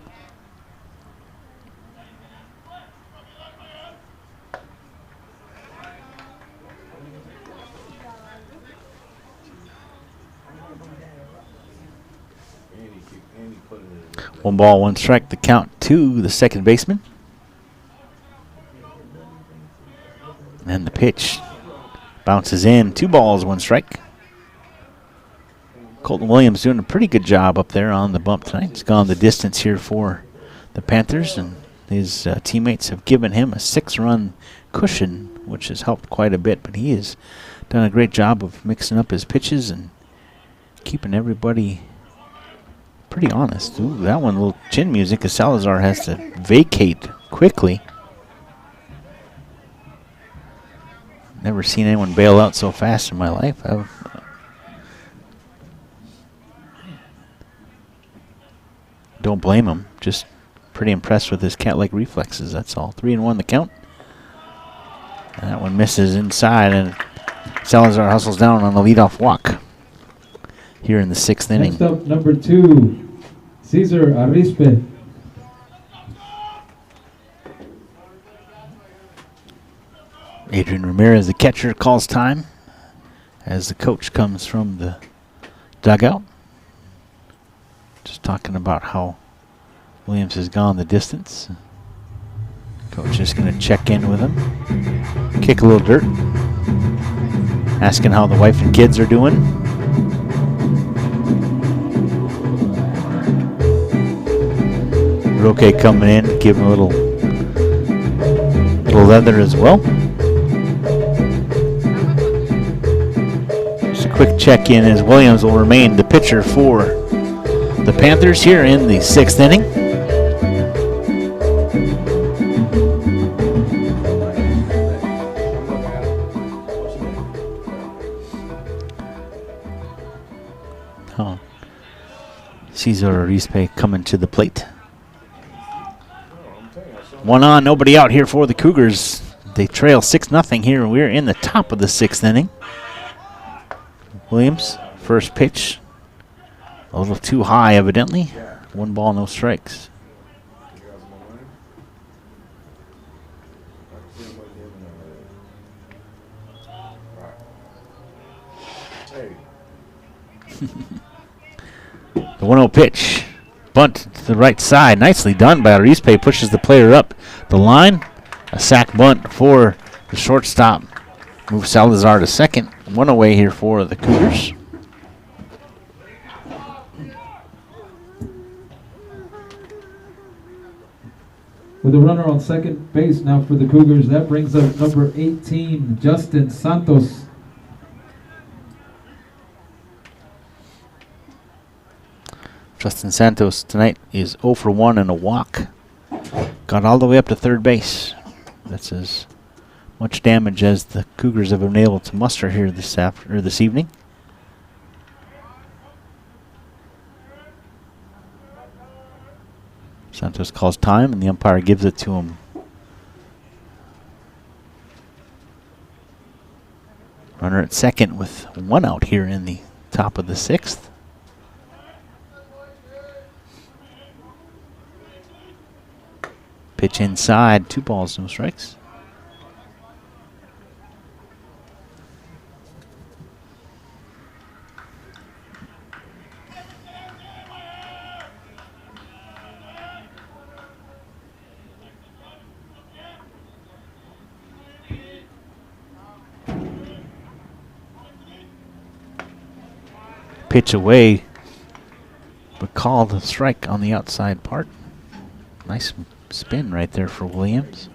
One ball, one strike, the count to the second baseman. And the pitch bounces in. 2 balls, 1 strike. Colton Williams doing a pretty good job up there on the bump tonight. He's gone the distance here for the Panthers, and his teammates have given him a 6-run cushion, which has helped quite a bit. But he has done a great job of mixing up his pitches and keeping everybody pretty honest. Ooh, that one, a little chin music, as Salazar has to vacate quickly. Never seen anyone bail out so fast in my life. Don't blame him. Just pretty impressed with his cat-like reflexes, that's all. 3-1 the count. And that one misses inside, and Salazar hustles down on the leadoff walk here in the 6th inning. Next up, number 2, Cesar Arispe. Adrian Ramirez, the catcher, calls time as the coach comes from the dugout. Just talking about how Williams has gone the distance. Coach is going to check in with him, kick a little dirt, asking how the wife and kids are doing. Roque coming in, give him a little leather as well. Just a quick check-in as Williams will remain the pitcher for the Panthers here in the 6th inning. Cesar Arispe coming to the plate. 1 on, nobody out here for the Cougars. They trail 6-0 here. We're in the top of the 6th inning. Williams, first pitch. A little too high, evidently. 1 ball, no strikes. The 1-0 pitch. Bunt to the right side. Nicely done by Arispe. Pushes the player up the line. A sac bunt for the shortstop. Moves Salazar to second. 1 away here for the Cougars. With a runner on second base now for the Cougars, that brings up number 18, Justin Santos. Justin Santos tonight is 0 for 1 and a walk. Got all the way up to third base. That's as much damage as the Cougars have been able to muster here this evening. Santos calls time, and the umpire gives it to him. Runner at second with 1 out here in the top of the 6th. Pitch inside, 2 balls, no strikes. Pitch away, but called a strike on the outside part. Nice spin right there for Williams.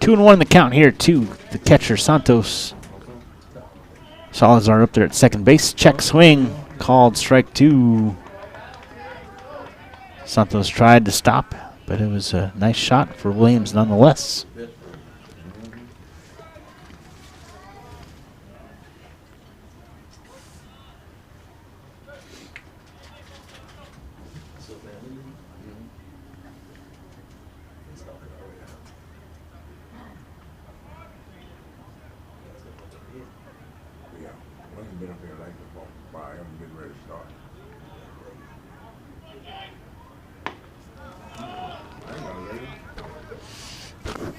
Two and 1 in the count here to the catcher, Santos. Salazar up there at second base. Check swing, called strike 2. Santos tried to stop, but it was a nice shot for Williams nonetheless. been up here like the bar. I'm getting ready to start. I ain't gonna let him.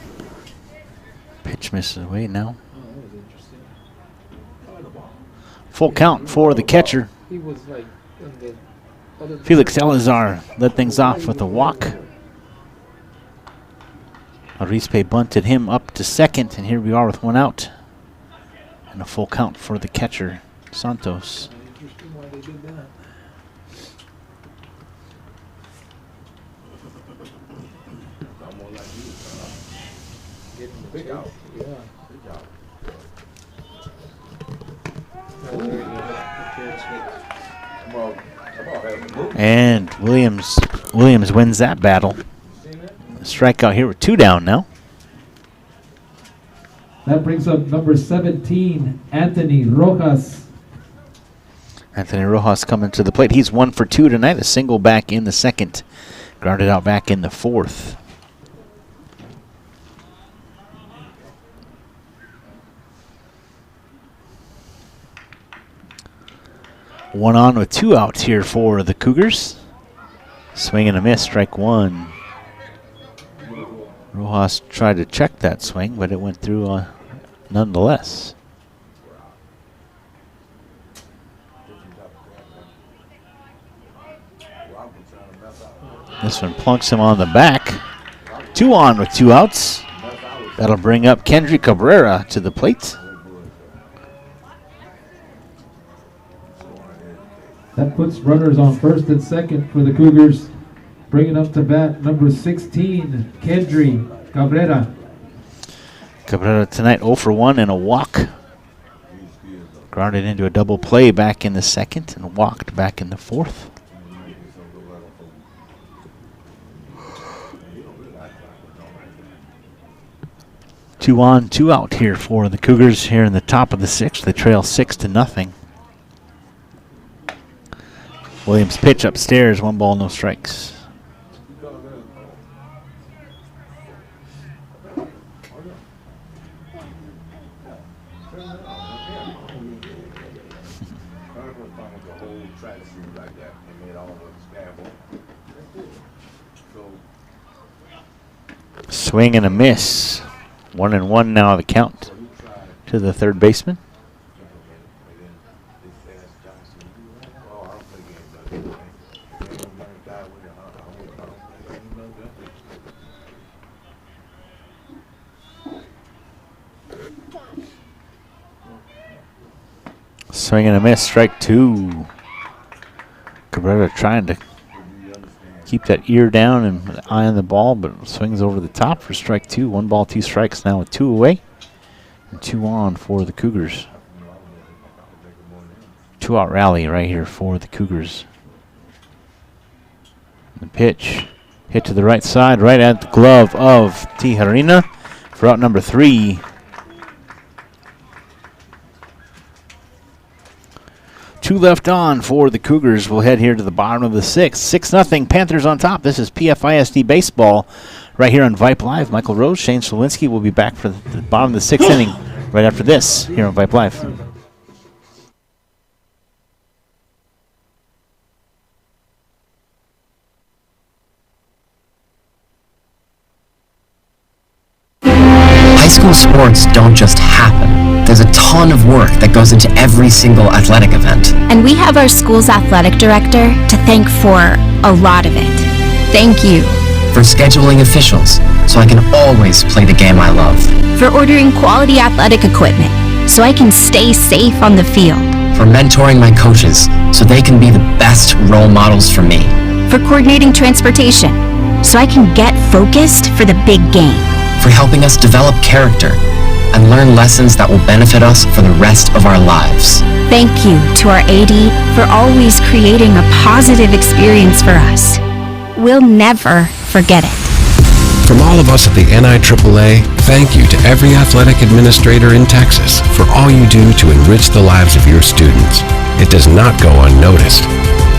Pitch misses away now. Oh, that was interesting. Full count for the catcher. He was like in the other. Felix Salazar led things off with a walk. Arispe bunted him up to second, and here we are with one out. And a full count for the catcher, Santos. Interesting why they did that. Almost like you. Getting the Big out. Yeah. Big out. Oh, there you go. Good catch. Come on. Come on, have a move. And Williams wins that battle. A strikeout here with 2 down now. That brings up number 17, Anthony Rojas. Anthony Rojas coming to the plate. He's 1 for 2 tonight. A single back in the second. Grounded out back in the fourth. One on with 2 outs here for the Cougars. Swing and a miss, strike 1. Rojas tried to check that swing, but it went through nonetheless. This one plunks him on the back. 2 on with 2 outs. That'll bring up Kendry Cabrera to the plate. That puts runners on first and second for the Cougars. Bringing up to bat number 16, Kendry Cabrera. Cabrera tonight 0 for 1 and a walk. Grounded into a double play back in the second and walked back in the fourth. Two on, 2 out here for the Cougars here in the top of the 6th. They trail 6-0. Williams pitch upstairs, 1 ball, no strikes. Swing and a miss. 1-1 now the count to the third baseman. Swing and a miss, strike 2. Cabrera trying to keep that ear down and an eye on the ball, but swings over the top for strike 2. 1 ball, 2 strikes now with 2 away. And 2 on for the Cougars. 2-out rally right here for the Cougars. The pitch hit to the right side, right at the glove of Tijerina for out number 3. 2 left on for the Cougars. We'll head here to the bottom of the 6th. 6-0 Panthers on top. This is PFISD baseball right here on Vype Live. Michael Rose, Shane Slawinski will be back for the bottom of the 6th inning right after this here on Vype Live. High school sports don't just happen. There's a ton of work that goes into every single athletic event. And we have our school's athletic director to thank for a lot of it. Thank you. For scheduling officials, so I can always play the game I love. For ordering quality athletic equipment, so I can stay safe on the field. For mentoring my coaches, so they can be the best role models for me. For coordinating transportation, so I can get focused for the big game. For helping us develop character and learn lessons that will benefit us for the rest of our lives. Thank you to our AD for always creating a positive experience for us. We'll never forget it. From all of us at the NIAAA, thank you to every athletic administrator in Texas for all you do to enrich the lives of your students. It does not go unnoticed.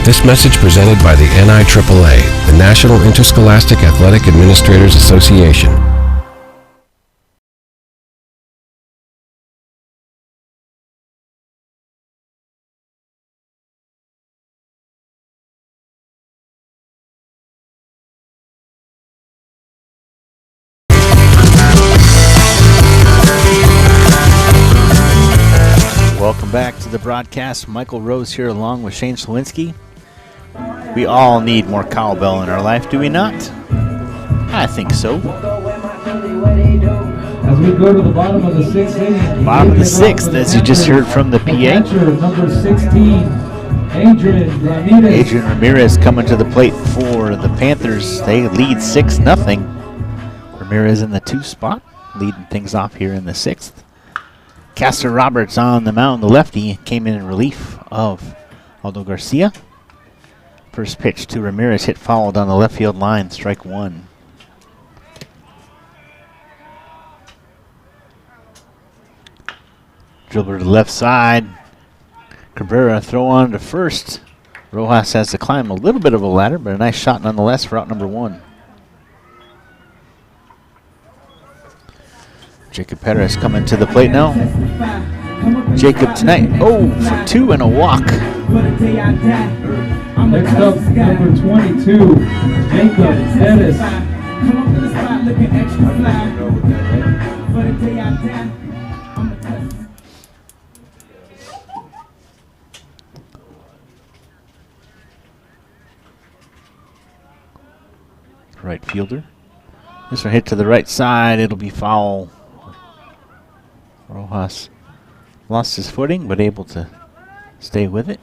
This message presented by the NIAAA, the National Interscholastic Athletic Administrators Association. Welcome back to the broadcast. Michael Rose here along with Shane Slawinski. We all need more cowbell in our life, do we not? I think so. As we go to the bottom of the sixth inning. Bottom of the sixth, as you just heard from the PA. Catcher, number 16, Adrian Ramirez. Adrian Ramirez coming to the plate for the Panthers. They lead 6-0. Ramirez in the 2 spot, leading things off here in the 6th. Castor Roberts on the mound, the lefty, came in relief of Aldo Garcia. First pitch to Ramirez, hit fouled on the left field line, strike 1. Dribbler to the left side. Cabrera throw on to first. Rojas has to climb a little bit of a ladder, but a nice shot nonetheless for out number 1. Jacob Perez coming to the plate now. Jacob tonight, 0 for 2 and a walk. Next up, number 22, Jacob Perez. Right fielder. This one hit to the right side. It'll be foul. Rojas lost his footing, but able to stay with it.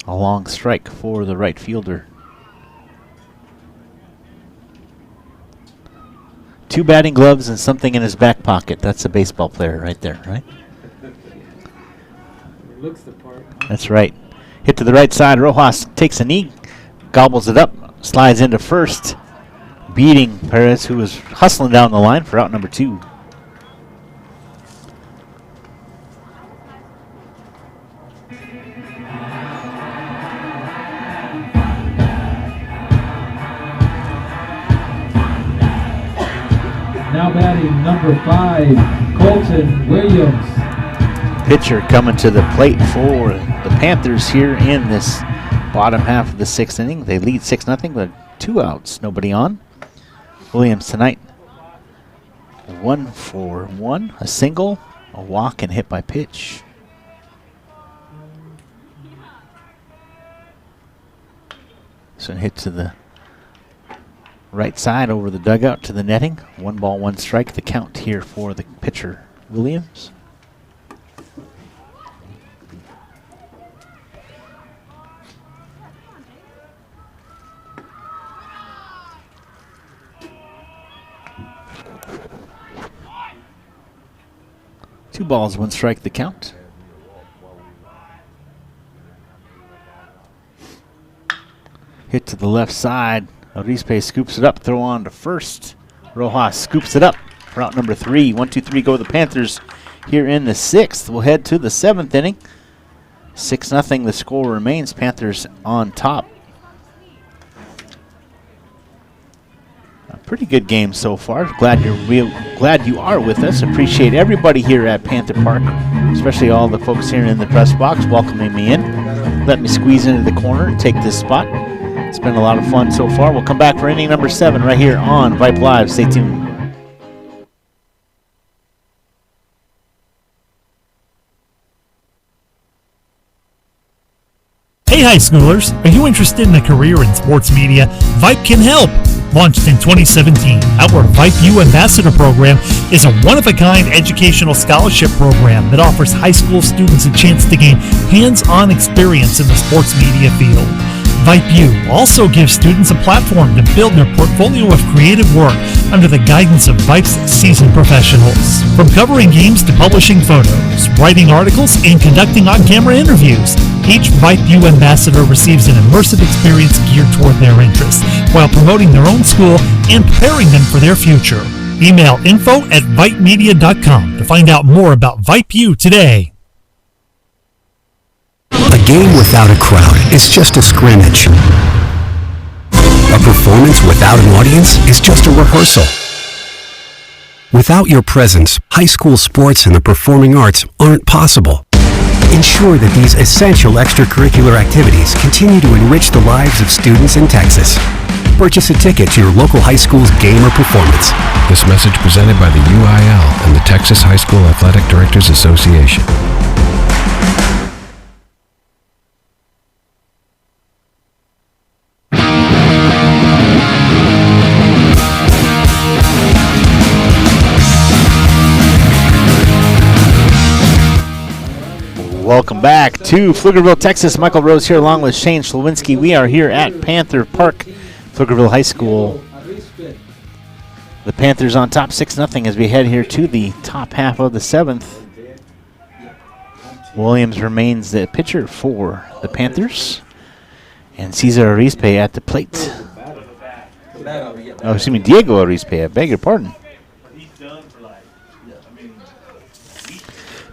A long strike for the right fielder. 2 batting gloves and something in his back pocket. That's a baseball player right there, right? It looks the part. That's right. Hit to the right side. Rojas takes a knee, gobbles it up, slides into first, beating Perez, who was hustling down the line for out number 2. Now batting number 5, Colton Williams. Pitcher coming to the plate for the Panthers here in this bottom half of the 6th inning. They lead 6-0 with 2 outs, nobody on. Williams tonight, 1 for 1, a single, a walk, and hit by pitch. So hit to the right side over the dugout to the netting. 1 ball, 1 strike. The count here for the pitcher, Williams. Two balls, 1 strike, the count. Hit to the left side. Arispe scoops it up, throw on to first. Rojas scoops it up for out number 3. 1-2-3 go the Panthers here in the 6th. We'll head to the 7th inning. 6-0 the score remains. Panthers on top. A pretty good game so far. Glad you are with us. Appreciate everybody here at Panther Park, especially all the folks here in the press box welcoming me in. Let me squeeze into the corner and take this spot. It's been a lot of fun so far. We'll come back for inning number 7 right here on Vype Live. Stay tuned. Hey high schoolers, are you interested in a career in sports media? Vype can help. Launched in 2017, our Vype U Ambassador Program is a one-of-a-kind educational scholarship program that offers high school students a chance to gain hands-on experience in the sports media field. Vype U also gives students a platform to build their portfolio of creative work under the guidance of Vype's seasoned professionals. From covering games to publishing photos, writing articles, and conducting on-camera interviews, each Vype U ambassador receives an immersive experience geared toward their interests while promoting their own school and preparing them for their future. Email info@vypemedia.com to find out more about Vype U today. A game without a crowd is just a scrimmage. A performance without an audience is just a rehearsal. Without your presence, high school sports and the performing arts aren't possible. Ensure that these essential extracurricular activities continue to enrich the lives of students in Texas. purchase a ticket to your local high school's game or performance. This message presented by the UIL and the Texas High School Athletic Directors Association. Welcome back to Pflugerville, Texas. Michael Rose here along with Shane Schlewinski. We are here at Panther Park, Pflugerville High School. The Panthers on top 6-0 as we head here to the top half of the 7th. Williams remains the pitcher for the Panthers. And Cesar Arispe at the plate. Oh, excuse me, Diego Arispe. I beg your pardon.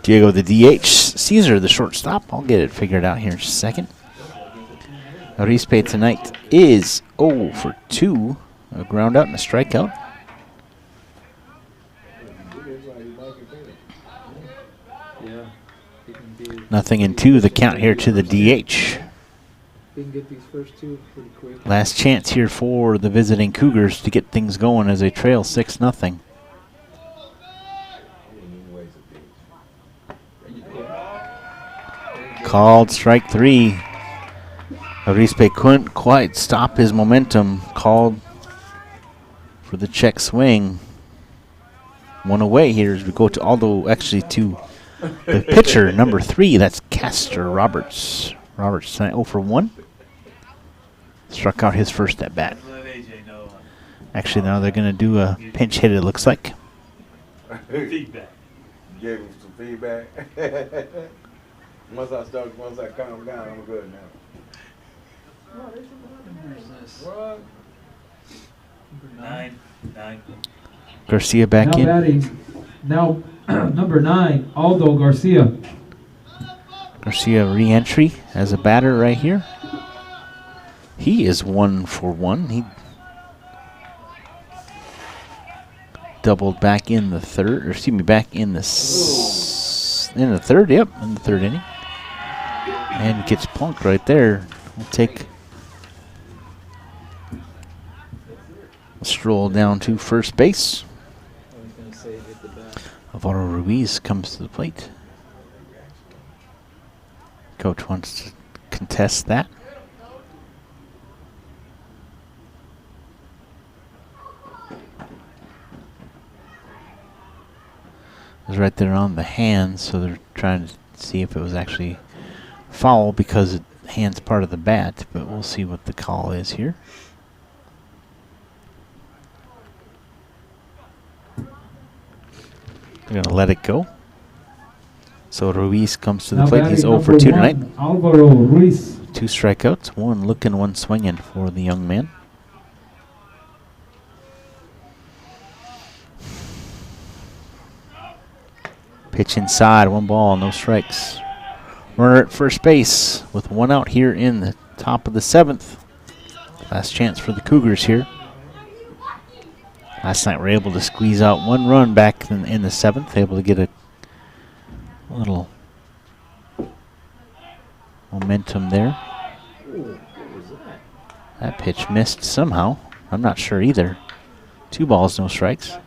Diego the DH, Caesar the shortstop. I'll get it figured out here in just a second. Arispe tonight is 0 for 2. A ground out and a strikeout. Nothing in 2, the count here to the DH. Last chance here for the visiting Cougars to get things going as they trail 6-0. Called strike 3. Arispe couldn't quite stop his momentum. Called for the check swing. One away here as we go to the pitcher, number 3. That's Castor Roberts. Roberts tonight 0 for 1. Struck out his first at bat. Actually, now they're going to do a pinch hit, it looks like. Feedback. Gave him some feedback. Once I calm down, I'm good now. What? 9. Garcia back now in. Batting. Now number 9, Aldo Garcia. Garcia re-entry as a batter right here. He is 1 for 1. He doubled back in the third, back in the third. Yep, in the third inning, and gets plunked right there. We'll take a stroll down to first base. Alvaro Ruiz comes to the plate. Coach wants to contest that. It was right there on the hand, so they're trying to see if it was actually foul because the hand's part of the bat, but we'll see what the call is here. They're going to let it go. So Ruiz comes to the plate. He's 0 for 2 tonight. Alvaro Ruiz. 2 strikeouts, 1 looking, 1 swinging for the young man. Pitch inside, 1 ball, no strikes. Runner at first base with 1 out here in the top of the 7th. Last chance for the Cougars here. Last night we were able to squeeze out 1 run back in the 7th, able to get a little momentum there. That pitch missed somehow. I'm not sure either. 2 balls, no strikes.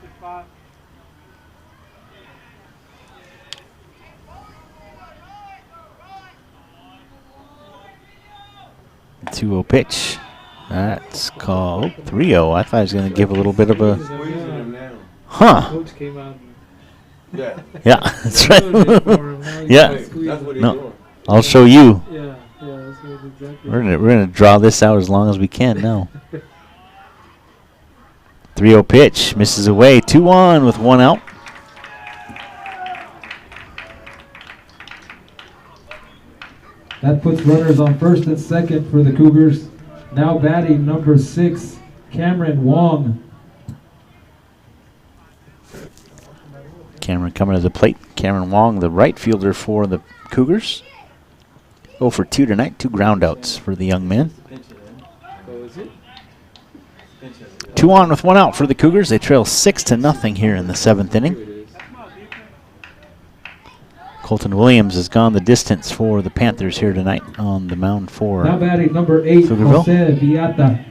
2-0 pitch. That's called 3-0. I thought he was going to give a little bit of a... Huh. Coach came out. Yeah. Yeah, that's right. Yeah. That's what he's No, doing. I'll show you. Yeah, that's what exactly. We're gonna draw this out as long as we can now. 3-0 pitch. Misses away. 2-1 with 1 out. That puts runners on first and second for the Cougars. Now batting number 6, Cameron Wong. Cameron coming to the plate. Cameron Wong, the right fielder for the Cougars. 0 for 2 tonight. 2 ground outs for the young man. 2 on with 1 out for the Cougars. They trail 6-0 here in the 7th inning. Colton Williams has gone the distance for the Panthers here tonight on the mound for Now batting number 8, Pflugerville. Jose Villata.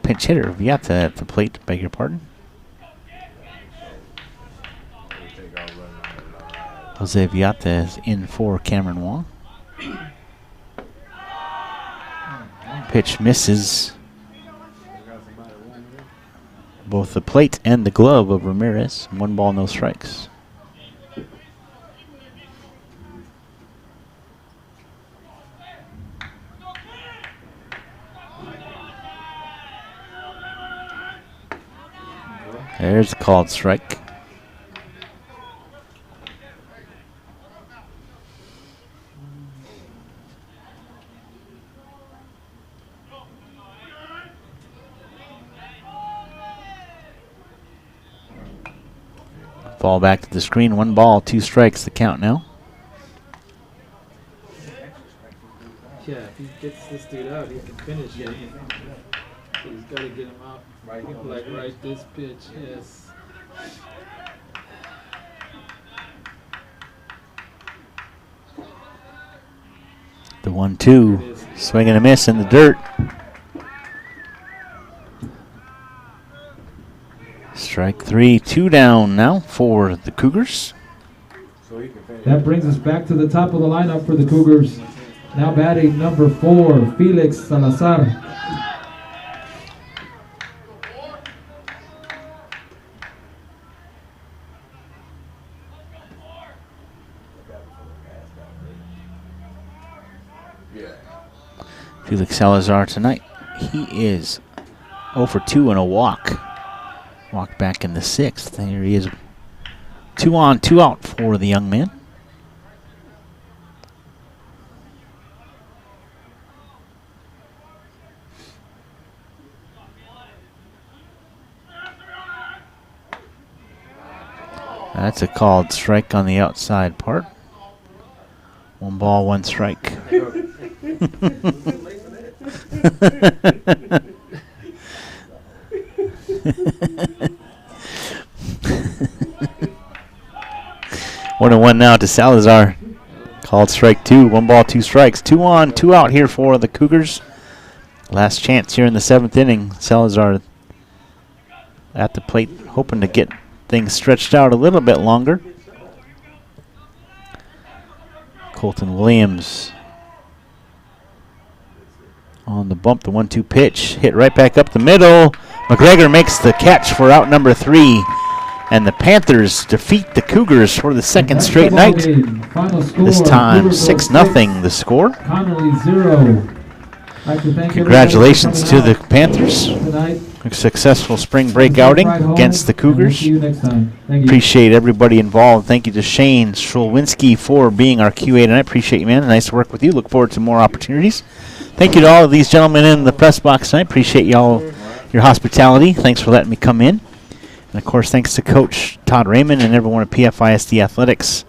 Pinch hitter, Viata at the plate, beg your pardon. Jose Viata is in for Cameron Wong. Pitch misses both the plate and the glove of Ramirez. 1 ball, no strikes. There's a called strike. Fall back to the screen. 1 ball, 2 strikes. The count now. Yeah, if he gets this dude out, he can finish it. So he's got to get him out. Like right this pitch, yes. The 1-2. Swing and a miss in the dirt. Strike 3, 2 down now for the Cougars. That brings us back to the top of the lineup for the Cougars. Now batting number 4, Felix Salazar. Felix Salazar tonight. He is 0 for 2 and a walk. Walk back in the 6th. There he is. 2 on, 2 out for the young man. That's a called strike on the outside part. 1 ball, 1 strike. One and 1 now to Salazar. Called strike 2. 1 ball, 2 strikes. 2 on, 2 out here for the Cougars. Last chance here in the 7th inning. Salazar at the plate, hoping to get things stretched out a little bit longer. Colton Williams on the bump, the 1-2 pitch, hit right back up the middle. McGregor makes the catch for out number 3, and the Panthers defeat the Cougars for the 2nd straight night. This time 6-0 the score. CONNALLY 0. Congratulations to the Panthers. A successful spring break outing against the Cougars. Appreciate everybody involved. Thank you to Shane Strolwinski for being our QA tonight. Appreciate you, man. Nice to work with you. Look forward to more opportunities. Thank you to all of these gentlemen in the press box tonight. Appreciate y'all, your hospitality. Thanks for letting me come in. And, of course, thanks to Coach Todd Raymond and everyone at PFISD Athletics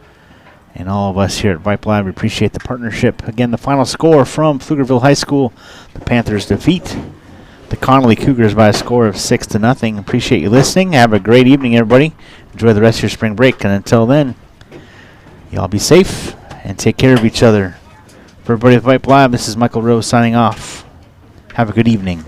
and all of us here at Vype Live. We appreciate the partnership. Again, the final score from Pflugerville High School. The Panthers defeat the Connally Cougars by a score of 6-0. Appreciate you listening. Have a great evening, everybody. Enjoy the rest of your spring break. And until then, y'all be safe and take care of each other. For everybody at Vype Live, this is Michael Rose signing off. Have a good evening.